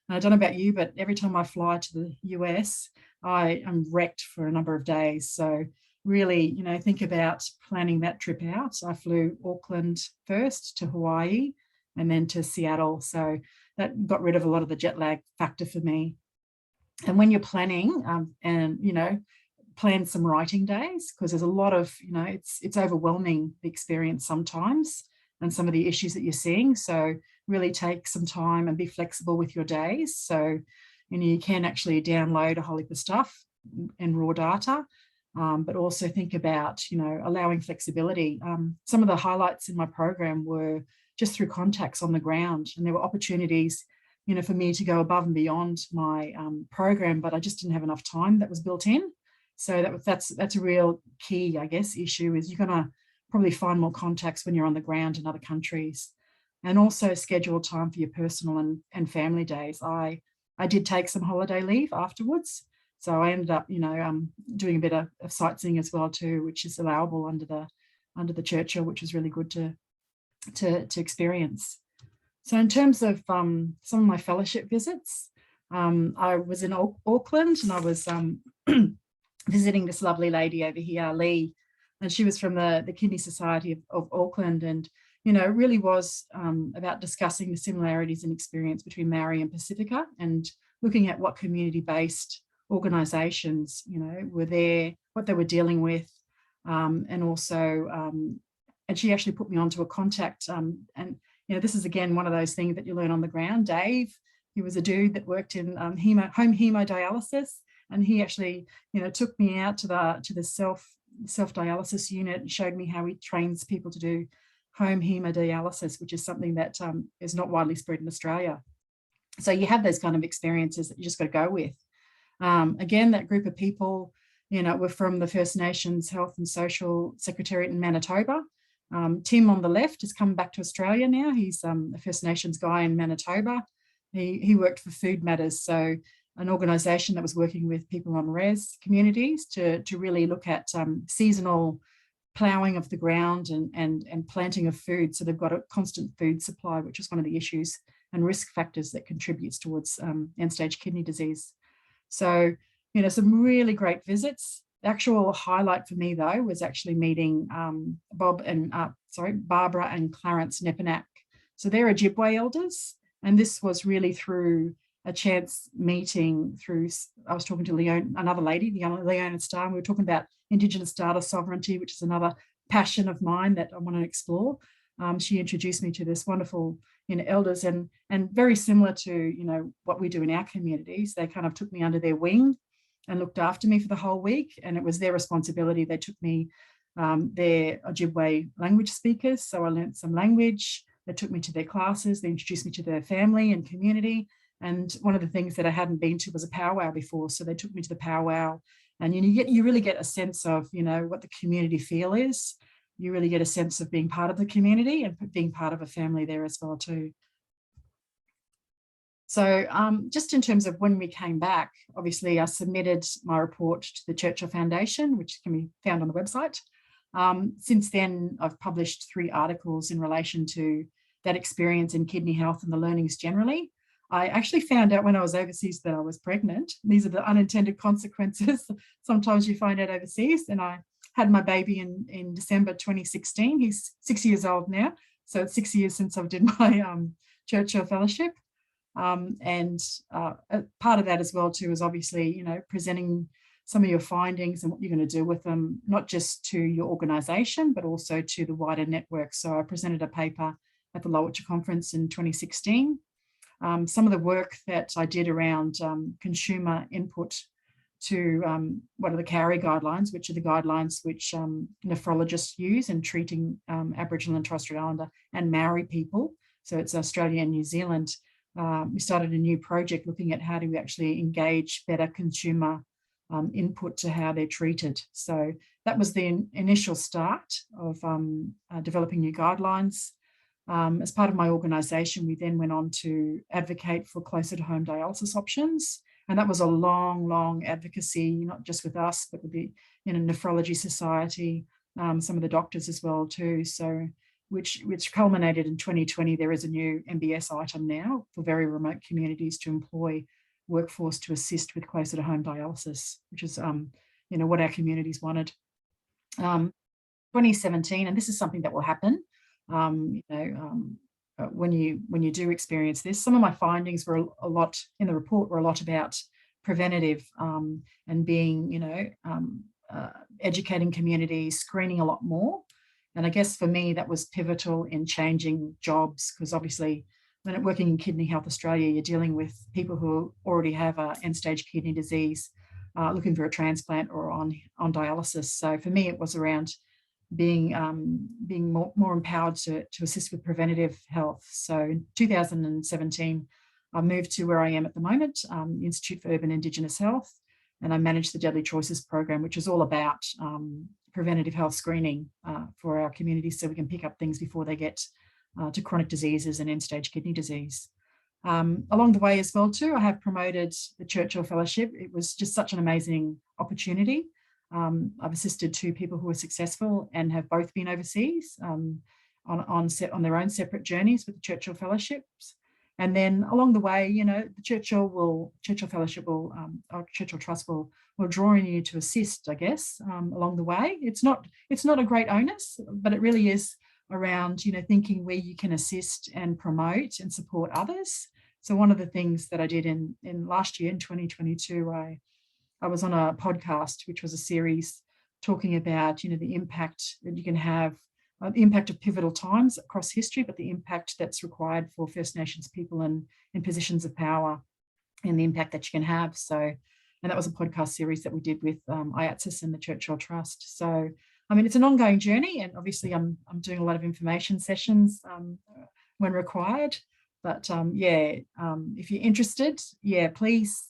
And I don't know about you, but every time I fly to the US, I am wrecked for a number of days. So really, think about planning that trip out. I flew Auckland first to Hawaii and then to Seattle. So that got rid of a lot of the jet lag factor for me. And when you're planning plan some writing days, because there's a lot of, it's overwhelming, the experience sometimes and some of the issues that you're seeing. So really take some time and be flexible with your days. So, you can actually download a whole heap of stuff and raw data, but also think about, allowing flexibility. Some of the highlights in my program were just through contacts on the ground, and there were opportunities, for me to go above and beyond my program, but I just didn't have enough time that was built in. So that's a real key, I guess, issue is you're going to probably find more contacts when you're on the ground in other countries, and also schedule time for your personal and family days. I did take some holiday leave afterwards. So I ended up, doing a bit of sightseeing as well too, which is allowable under the Churchill, which is really good to experience. So in terms of some of my fellowship visits, I was in Auckland, and I was visiting this lovely lady over here, Lee, and she was from the Kidney Society of Auckland, and it really was about discussing the similarities in experience between Maori and Pacifica, and looking at what community-based organisations were there, what they were dealing with, and also and she actually put me onto a contact, and this is again one of those things that you learn on the ground. Dave, he was a dude that worked in home hemodialysis, and he actually took me out to the self dialysis unit and showed me how he trains people to do home hemodialysis, which is something that is not widely spread in Australia. So you have those kind of experiences that you just got to go with. Again, that group of people, were from the First Nations Health and Social Secretariat in Manitoba. Tim on the left has come back to Australia now. He's a First Nations guy in Manitoba. He worked for Food Matters, so an organisation that was working with people on res communities to really look at seasonal ploughing of the ground and planting of food. So they've got a constant food supply, which is one of the issues and risk factors that contributes towards end-stage kidney disease. So, you know, some really great visits. The actual highlight for me, though, was actually meeting Barbara and Clarence Nepanak. So they're Ojibwe elders, and this was really through a chance meeting I was talking to another lady, Leona Starr, and we were talking about Indigenous data sovereignty, which is another passion of mine that I want to explore. She introduced me to this wonderful, you know, elders, and very similar to, you know, what we do in our communities. They kind of took me under their wing and looked after me for the whole week, and it was their responsibility. They took me, they're Ojibwe language speakers, so I learned some language. They took me to their classes. They introduced me to their family and community. And one of the things that I hadn't been to was a powwow before, so they took me to the powwow, and you really get a sense of, you know, what the community feel is. You really get a sense of being part of the community and being part of a family there as well too. So just in terms of when we came back, obviously I submitted my report to the Churchill Foundation, which can be found on the website. Since then, I've published 3 articles in relation to that experience in kidney health and the learnings generally. I actually found out when I was overseas that I was pregnant. These are the unintended consequences. Sometimes you find out overseas, and I had my baby in December 2016. He's 6 years old now. So it's 6 years since I did my Churchill Fellowship. And part of that as well too is obviously, you know, presenting some of your findings and what you're going to do with them, not just to your organisation, but also to the wider network. So I presented a paper at the Lowitja Conference in 2016. Some of the work that I did around consumer input to what are the CARI guidelines, which are the guidelines which nephrologists use in treating Aboriginal and Torres Strait Islander and Maori people. So it's Australia and New Zealand. We started a new project looking at how do we actually engage better consumer input to how they're treated. So that was the initial start of developing new guidelines. As part of my organisation, we then went on to advocate for closer to home dialysis options. And that was a long, long advocacy, not just with us, but with the Nephrology Society, some of the doctors as well too. So which culminated in 2020. There is a new MBS item now for very remote communities to employ workforce to assist with closer to home dialysis, which is what our communities wanted. 2017, and this is something that will happen. When you do experience this, some of my findings were a lot in the report were a lot about preventative and being, educating communities, screening a lot more. And I guess for me, that was pivotal in changing jobs, because obviously when working in Kidney Health Australia, you're dealing with people who already have end-stage kidney disease, looking for a transplant or on dialysis. So for me, it was around being more empowered to assist with preventative health. So in 2017, I moved to where I am at the moment, Institute for Urban Indigenous Health, and I manage the Deadly Choices program, which is all about preventative health screening for our communities, so we can pick up things before they get to chronic diseases and end-stage kidney disease. Along the way as well too, I have promoted the Churchill Fellowship. It was just such an amazing opportunity. I've assisted 2 people who are successful and have both been overseas on their own separate journeys with the Churchill Fellowships. And then along the way, the Churchill Fellowship or Churchill Trust will draw on you to assist, I guess, along the way. It's not a great onus, but it really is around, thinking where you can assist and promote and support others. So one of the things that I did in last year, in 2022, I was on a podcast, which was a series talking about, the impact that you can have, the impact of pivotal times across history, but the impact that's required for First Nations people in positions of power and the impact that you can have. So, and that was a podcast series that we did with IATSIS and the Churchill Trust. So, I mean, it's an ongoing journey, and obviously I'm doing a lot of information sessions when required. But if you're interested, please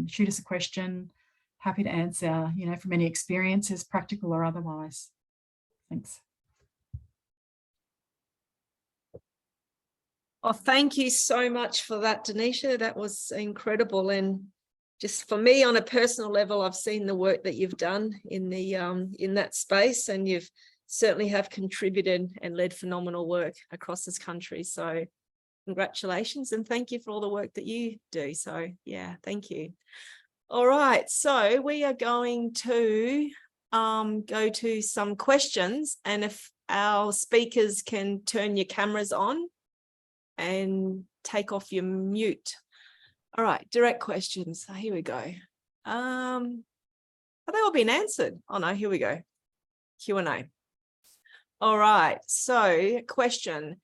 shoot us a question. Happy to answer, from any experiences, practical or otherwise. Thanks. Oh, thank you so much for that, Donisha. That was incredible. And just for me, on a personal level, I've seen the work that you've done in that space, and you've certainly have contributed and led phenomenal work across this country. So Congratulations, and thank you for all the work that you do. So yeah, thank you. All right, so we are going to go to some questions, and if our speakers can turn your cameras on and take off your mute. All right, direct questions. So here we go. Have they all been answered? Oh no, here we go. Q&A. All right, so question.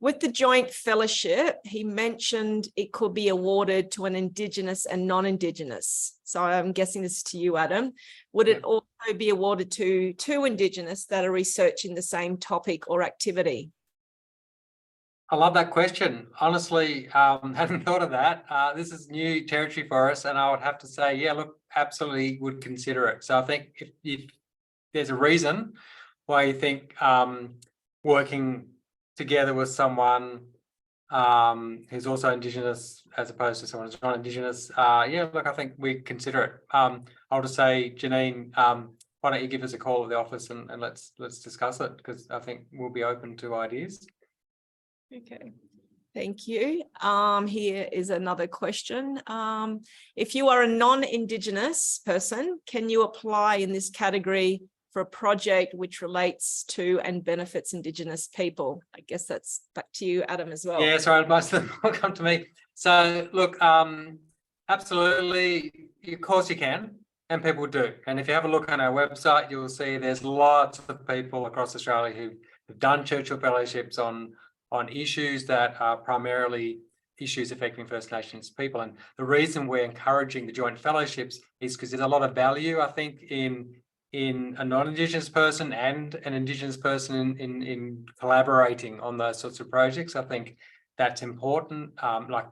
With the joint fellowship, he mentioned it could be awarded to an Indigenous and non-Indigenous. So I'm guessing this is to you, Adam. Would it also be awarded to two Indigenous that are researching the same topic or activity? I love that question. Honestly, hadn't thought of that. This is new territory for us, and I would have to say, yeah, look, absolutely would consider it. So I think if there's a reason why you think working together with someone who's also Indigenous as opposed to someone who's not Indigenous, yeah, look, I think we consider it. I'll just say, Janine, why don't you give us a call at the office and let's discuss it, because I think we'll be open to ideas. Okay, thank you. Here is another question. If you are a non-Indigenous person, can you apply in this category for a project which relates to and benefits Indigenous people? I guess that's back to you, Adam, as well. Yeah, sorry, most of them will come to me. So look, absolutely, of course you can, and people do. And if you have a look on our website, you'll see there's lots of people across Australia who've done Churchill Fellowships on issues that are primarily issues affecting First Nations people. And the reason we're encouraging the joint fellowships is because there's a lot of value, I think, in a non-Indigenous person and an Indigenous person in collaborating on those sorts of projects. I think that's important. Like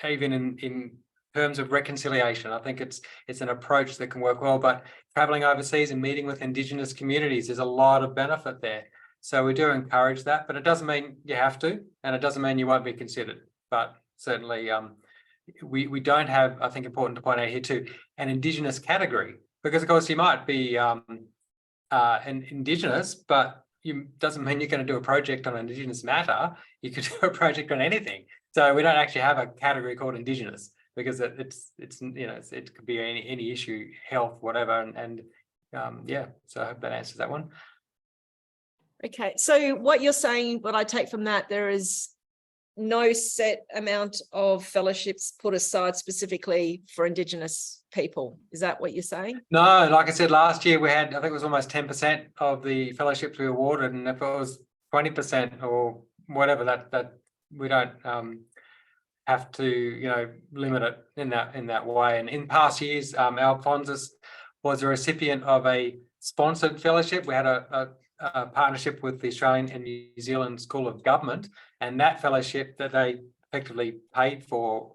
even in terms of reconciliation, I think it's an approach that can work well. But traveling overseas and meeting with Indigenous communities, there's a lot of benefit there. So we do encourage that, but it doesn't mean you have to, and it doesn't mean you won't be considered. But certainly, we don't have, I think, important to point out here too, an Indigenous category. Because of course you might be an Indigenous, but doesn't mean you're going to do a project on Indigenous matter. You could do a project on anything. So we don't actually have a category called Indigenous, because it's you know, it could be any issue, health, whatever, and yeah. So I hope that answers that one. Okay, so what you're saying, what I take from that, there is no set amount of fellowships put aside specifically for Indigenous people. Is that what you're saying? No, like I said, last year we had, I think it was almost 10% of the fellowships we awarded, and if it was 20% or whatever, that we don't have to, you know, limit it in that way. And in past years, Alphonsus was a recipient of a sponsored fellowship. We had a partnership with the Australian and New Zealand School of Government, and that fellowship that they effectively paid for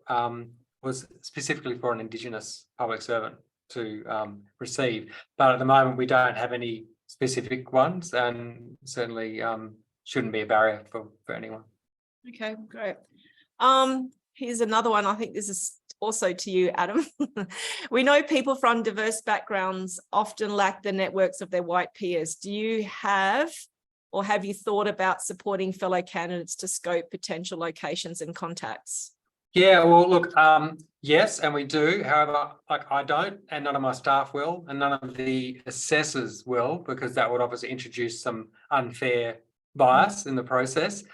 was specifically for an Indigenous public servant to receive. But at the moment, we don't have any specific ones, and certainly shouldn't be a barrier for anyone. Okay, great. Here's another one. I think this is also to you, Adam. We know people from diverse backgrounds often lack the networks of their white peers. Do you have, or have you thought about supporting fellow candidates to scope potential locations and contacts? Yeah, well, look, yes, and we do. However, like I don't, and none of my staff will, and none of the assessors will, because that would obviously introduce some unfair bias in the process.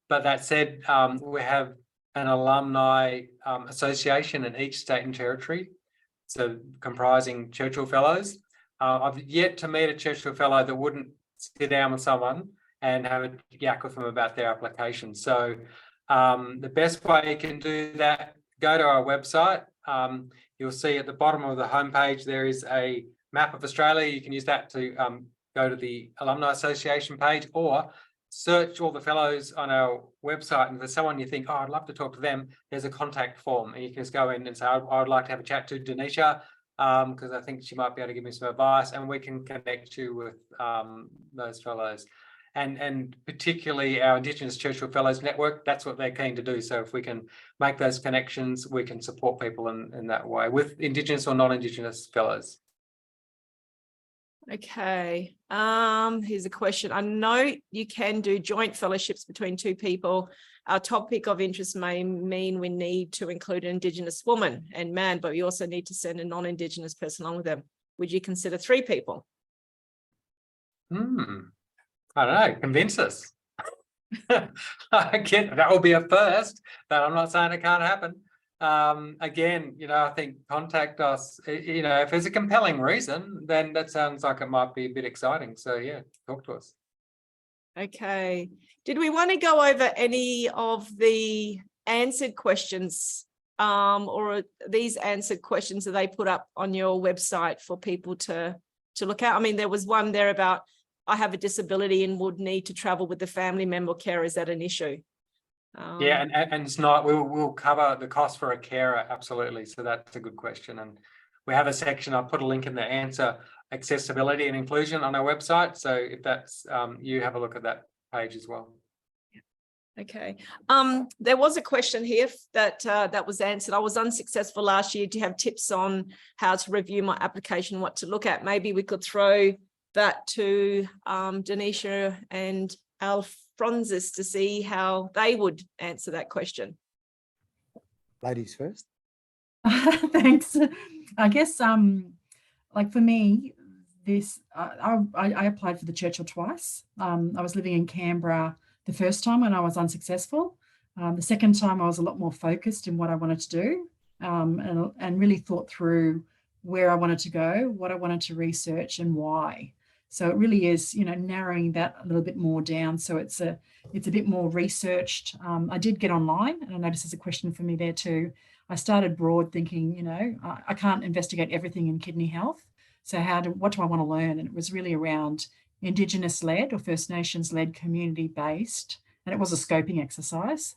But that said, we have an alumni association in each state and territory, so comprising Churchill Fellows. I've yet to meet a Churchill Fellow that wouldn't sit down with someone and have a yak with them about their application. So the best way you can do that, go to our website. You'll see at the bottom of the homepage there is a map of Australia. You can use that to go to the Alumni Association page, or search all the fellows on our website, and if there's someone you think, oh, I'd love to talk to them, there's a contact form, and you can just go in and say, I would like to have a chat to Donisha, because I think she might be able to give me some advice, and we can connect you with those fellows. And particularly our Indigenous Churchill Fellows Network, that's what they're keen to do. So if we can make those connections, we can support people in that way with Indigenous or non-Indigenous fellows. Okay, here's a question. I know you can do joint fellowships between two people. Our topic of interest may mean we need to include an Indigenous woman and man, but we also need to send a non-Indigenous person along with them. Would you consider 3 people? I don't know, convince us. Again, that will be a first, but I'm not saying it can't happen. Again, I think contact us, if there's a compelling reason, then that sounds like it might be a bit exciting. So yeah, talk to us. Okay. Did we want to go over any of the answered questions, or these answered questions that they put up on your website for people to look at? I mean, there was one there about, I have a disability and would need to travel with the family member care. Is that an issue? Yeah, and it's not, we'll cover the cost for a carer, absolutely. So that's a good question. And we have a section, I'll put a link in the answer, accessibility and inclusion on our website. So if that's, you have a look at that page as well. Okay. There was a question here that was answered. I was unsuccessful last year. Do you have tips on how to review my application, what to look at? Maybe we could throw that to Donisha and Alphonsus to see how they would answer that question. Ladies first. Thanks. I guess, like for me, this I applied for the Churchill twice. I was living in Canberra the first time when I was unsuccessful. The second time I was a lot more focused in what I wanted to do, and really thought through where I wanted to go, what I wanted to research and why. So it really is, narrowing that a little bit more down. So it's a bit more researched. I did get online, and I noticed there's a question for me there too. I started broad thinking, I can't investigate everything in kidney health. So what do I want to learn? And it was really around Indigenous-led or First Nations-led, community-based, and it was a scoping exercise,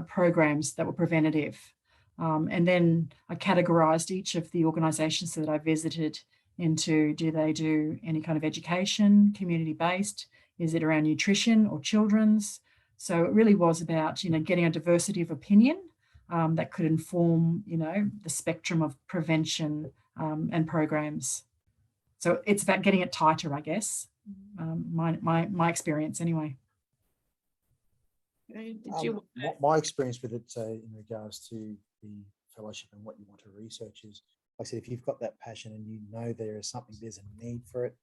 programs that were preventative. And then I categorised each of the organisations that I visited into, do they do any kind of education, community-based? Is it around nutrition or children's? So it really was about, getting a diversity of opinion that could inform, the spectrum of prevention and programs. So it's about getting it tighter, I guess. My experience anyway. My experience with it in regards to the fellowship and what you want to research is, like I said, if you've got that passion and there's a need for it,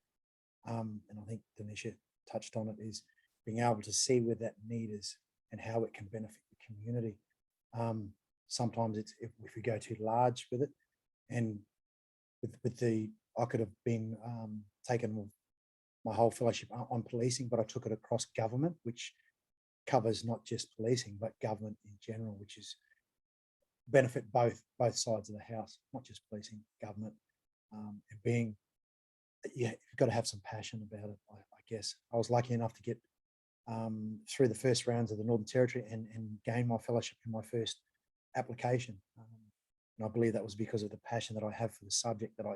and I think Donisha touched on it, is being able to see where that need is and how it can benefit the community. Sometimes it's if we go too large with it, and I could have been taken my whole fellowship on policing, but I took it across government, which covers not just policing but government in general, which is benefit both sides of the house, not just policing, government, and you've got to have some passion about it. I guess I was lucky enough to get through the first rounds of the Northern Territory and gain my fellowship in my first application, and I believe that was because of the passion that I have for the subject that I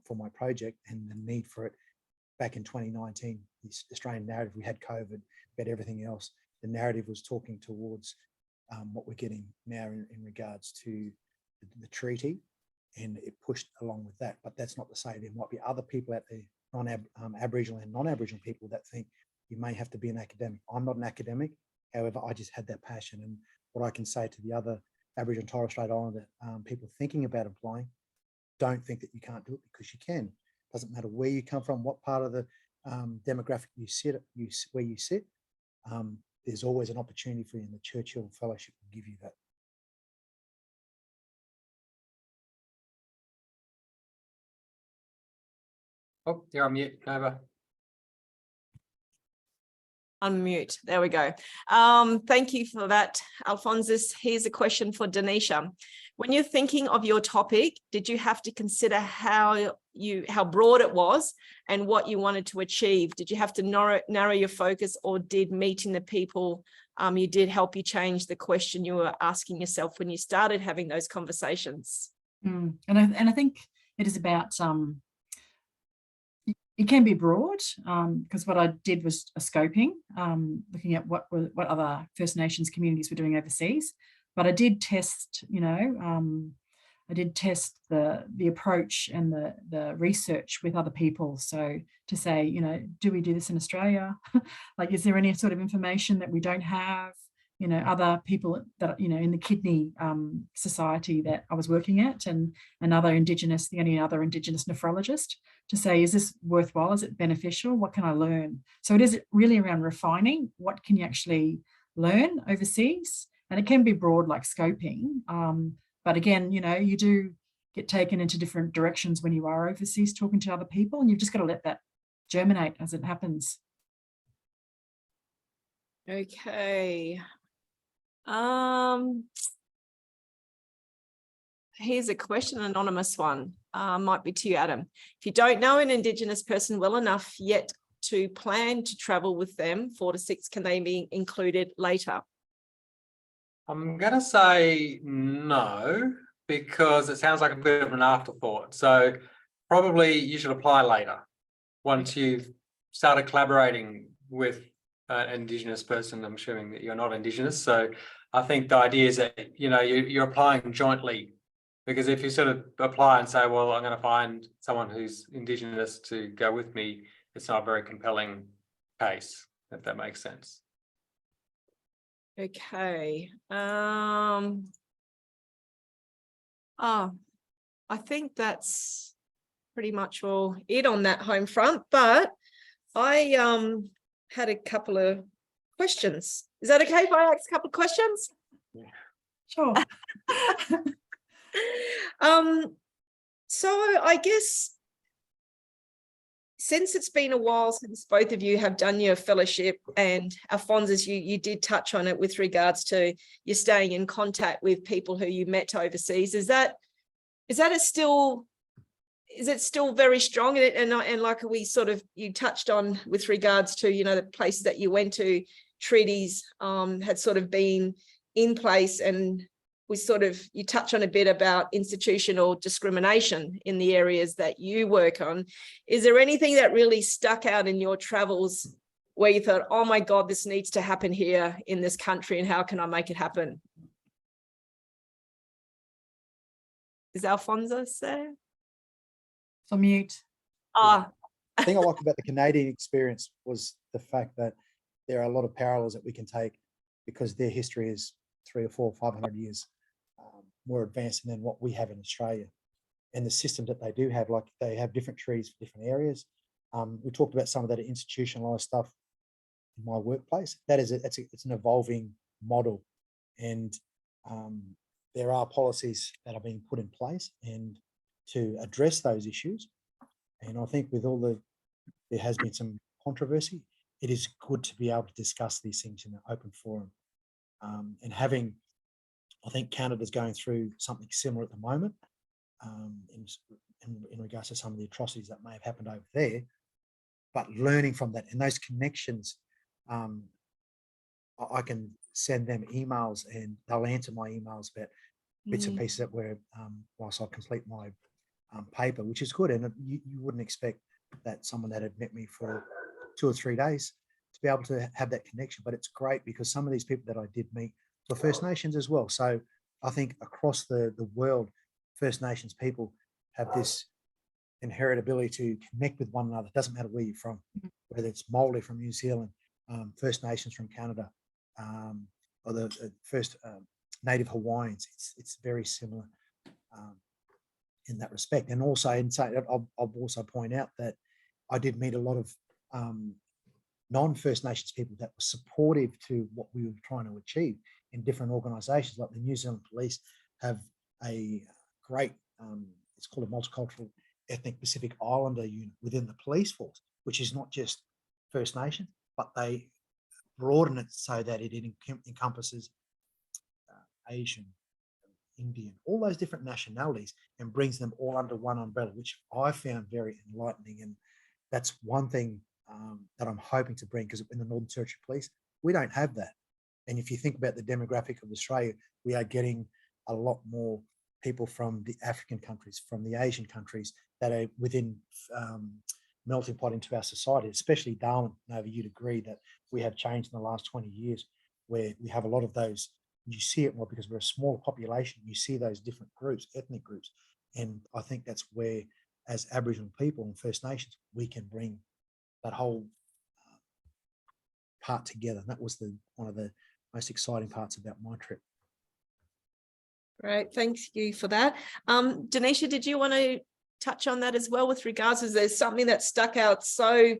for my project, and the need for it. Back in 2019, the Australian narrative, we had COVID, we had everything else. The narrative was talking towards what we're getting now in regards to the treaty, and it pushed along with that. But that's not to say there might be other people out there, Aboriginal and non-Aboriginal people, that think you may have to be an academic. I'm not an academic. However, I just had that passion. And what I can say to the other Aboriginal and Torres Strait Islander people thinking about applying, don't think that you can't do it, because you can. Doesn't matter where you come from, what part of the demographic where you sit. There's always an opportunity for you, and the Churchill Fellowship will give you that. Oh, you're on mute, Nova. Unmute. There we go. Thank you for that, Alphonsus. Here's a question for Donisha. When you're thinking of your topic, did you have to consider how broad it was and what you wanted to achieve? Did you have to narrow your focus, or did meeting the people you did help you change the question you were asking yourself when you started having those conversations? And I think it is about it can be broad, because what I did was a scoping, looking at what other First Nations communities were doing overseas. But I did test, I did test the approach and the research with other people. So to say, you know, do we do this in Australia? Like, is there any sort of information that we don't have? You know, other people that, you know, in the kidney society that I was working at, and another Indigenous, the only other Indigenous nephrologist, to say, is this worthwhile? Is it beneficial? What can I learn? So it is really around refining what can you actually learn overseas, and it can be broad like scoping. But again, you know, you do get taken into different directions when you are overseas talking to other people, and you've just got to let that germinate as it happens. Okay. Here's a question, an anonymous one, might be to you, Adam. If you don't know an Indigenous person well enough yet to plan to travel with them 4 to 6, can they be included later? I'm going to say no, because it sounds like a bit of an afterthought. So probably you should apply later, once you've started collaborating with an Indigenous person. I'm assuming that you're not Indigenous. So I think the idea is that, you know, you're applying jointly, because if you sort of apply and say, well, I'm going to find someone who's Indigenous to go with me, it's not a very compelling case, if that makes sense. Okay. I think that's pretty much all it on that home front, but I had a couple of questions. Is that okay if I ask a couple of questions? Yeah. Sure. So I guess since it's been a while since both of you have done your fellowship, and Alphonsus, you did touch on it with regards to you staying in contact with people who you met overseas. Is it still very strong? And like we sort of, you touched on with regards to, you know, the places that you went to, treaties had sort of been in place, and you touch on a bit about institutional discrimination in the areas that you work on. Is there anything that really stuck out in your travels where you thought, oh my God, this needs to happen here in this country, and how can I make it happen? Is Alphonsus there? So mute. The thing I liked about the Canadian experience was the fact that there are a lot of parallels that we can take, because their history is 300 or 400 or 500 years more advanced than what we have in Australia. And the systems that they do have, like they have different treaties for different areas. We talked about some of that institutionalized stuff in my workplace. It's an evolving model, and there are policies that are being put in place and to address those issues. And I think with there has been some controversy, it is good to be able to discuss these things in an open forum. And I think Canada's going through something similar at the moment in regards to some of the atrocities that may have happened over there, but learning from that and those connections. I can send them emails and they'll answer my emails about bits and pieces that were whilst I complete my paper, which is good. And you wouldn't expect that someone that had met me for 2 or 3 days to be able to have that connection. But it's great because some of these people that I did meet were First Nations as well. So I think across the world, First Nations people have this inherent ability to connect with one another. It doesn't matter where you're from, whether it's Māori from New Zealand, First Nations from Canada, or the first Native Hawaiians. It's very similar in that respect. And also, I'll also point out that I did meet a lot of non-First Nations people that were supportive to what we were trying to achieve in different organisations. Like the New Zealand Police have a great, it's called a multicultural ethnic Pacific Islander unit within the police force, which is not just First Nations, but they broaden it so that it encompasses Asian, Indian, all those different nationalities, and brings them all under one umbrella, which I found very enlightening. And that's one thing that I'm hoping to bring, because in the Northern Territory Police, we don't have that. And if you think about the demographic of Australia, we are getting a lot more people from the African countries, from the Asian countries that are within melting pot into our society, especially Darwin. Nova, you'd agree that we have changed in the last 20 years, where we have a lot of those You see it more because we're a smaller population. You see those different groups, ethnic groups. And I think that's where, as Aboriginal people and First Nations, we can bring that whole part together. And that was one of the most exciting parts about my trip. Great, thank you for that. Donisha, did you want to touch on that as well with regards to there's something that stuck out so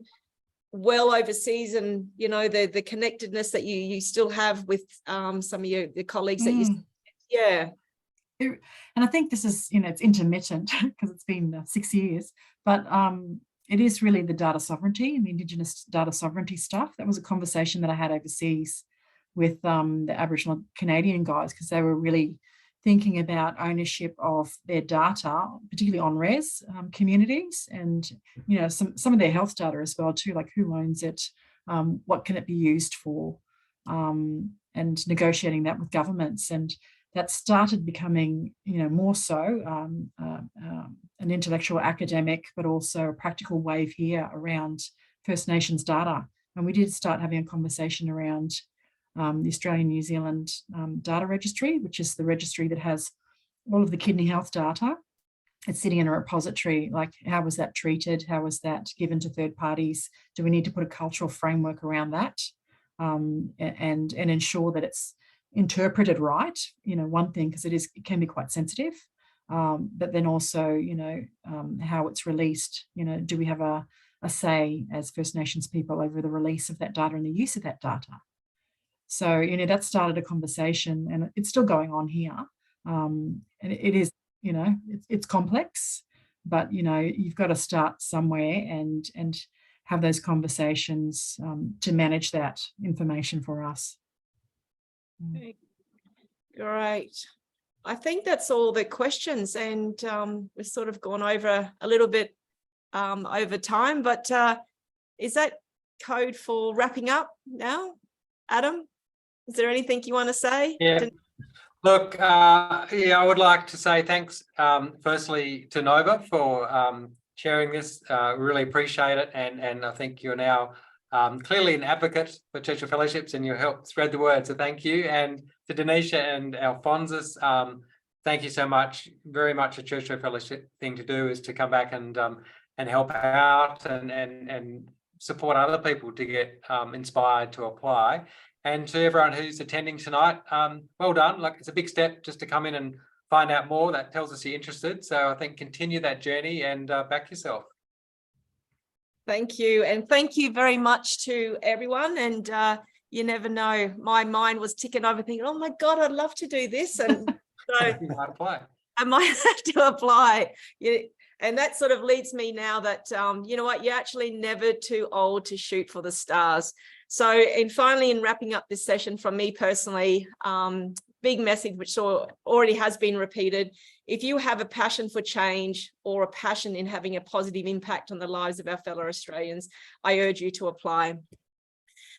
well overseas, and you know the connectedness that you still have with some of the colleagues that you and I think this is, you know, it's intermittent because it's been 6 years, but it is really the data sovereignty and the Indigenous data sovereignty stuff. That was a conversation that I had overseas with the Aboriginal Canadian guys, because they were really thinking about ownership of their data, particularly on res communities, and you know some of their health data as well too, like who owns it, what can it be used for, and negotiating that with governments. And that started becoming, you know, more so an intellectual academic, but also a practical wave here around First Nations data. And we did start having a conversation around the Australian New Zealand data registry, which is the registry that has all of the kidney health data. It's sitting in a repository. Like, how was that treated? How was that given to third parties? Do we need to put a cultural framework around that and ensure that it's interpreted right? You know, one thing, because it can be quite sensitive, but then also, you know, how it's released. You know, do we have a say as First Nations people over the release of that data and the use of that data? So, you know, that started a conversation, and it's still going on here. And it is, you know, it's complex, but, you know, you've got to start somewhere and have those conversations to manage that information for us. Great. I think that's all the questions, and we've sort of gone over a little bit over time, but is that code for wrapping up now? Adam, is there anything you want to say? Yeah. Look, I would like to say thanks, firstly, to Nova for sharing this. Really appreciate it, and I think you're now clearly an advocate for Churchill Fellowships, and you helped spread the word. So thank you, and to Donisha and Alphonsus, thank you so much. Very much a Churchill Fellowship thing to do is to come back and help out and support other people to get inspired to apply. And to everyone who's attending tonight, well done. Like, it's a big step just to come in and find out more. That tells us you're interested. So I think continue that journey and back yourself. Thank you. And thank you very much to everyone. And you never know, my mind was ticking over thinking, oh my God, I'd love to do this. And so You might apply. I might have to apply. And that sort of leads me now that, you know what, you're actually never too old to shoot for the stars. So, and finally, in wrapping up this session from me personally, big message, which already has been repeated. If you have a passion for change or a passion in having a positive impact on the lives of our fellow Australians, I urge you to apply.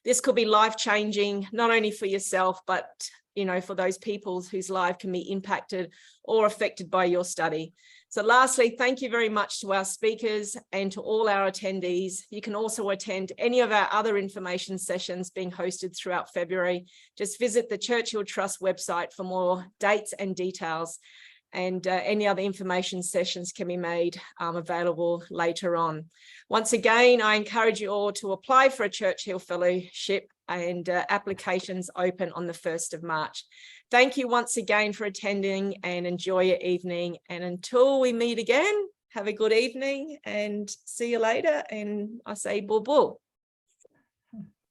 This could be life-changing, not only for yourself, but, you know, for those people whose life can be impacted or affected by your study. So lastly, thank you very much to our speakers and to all our attendees. You can also attend any of our other information sessions being hosted throughout February. Just visit the Churchill Trust website for more dates and details, and any other information sessions can be made available later on. Once again, I encourage you all to apply for a Churchill Fellowship, and applications open on the 1st of March. Thank you once again for attending, and enjoy your evening. And until we meet again, have a good evening and see you later. And I say bull bull.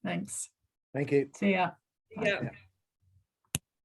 Thanks. Thank you. See ya. Yeah.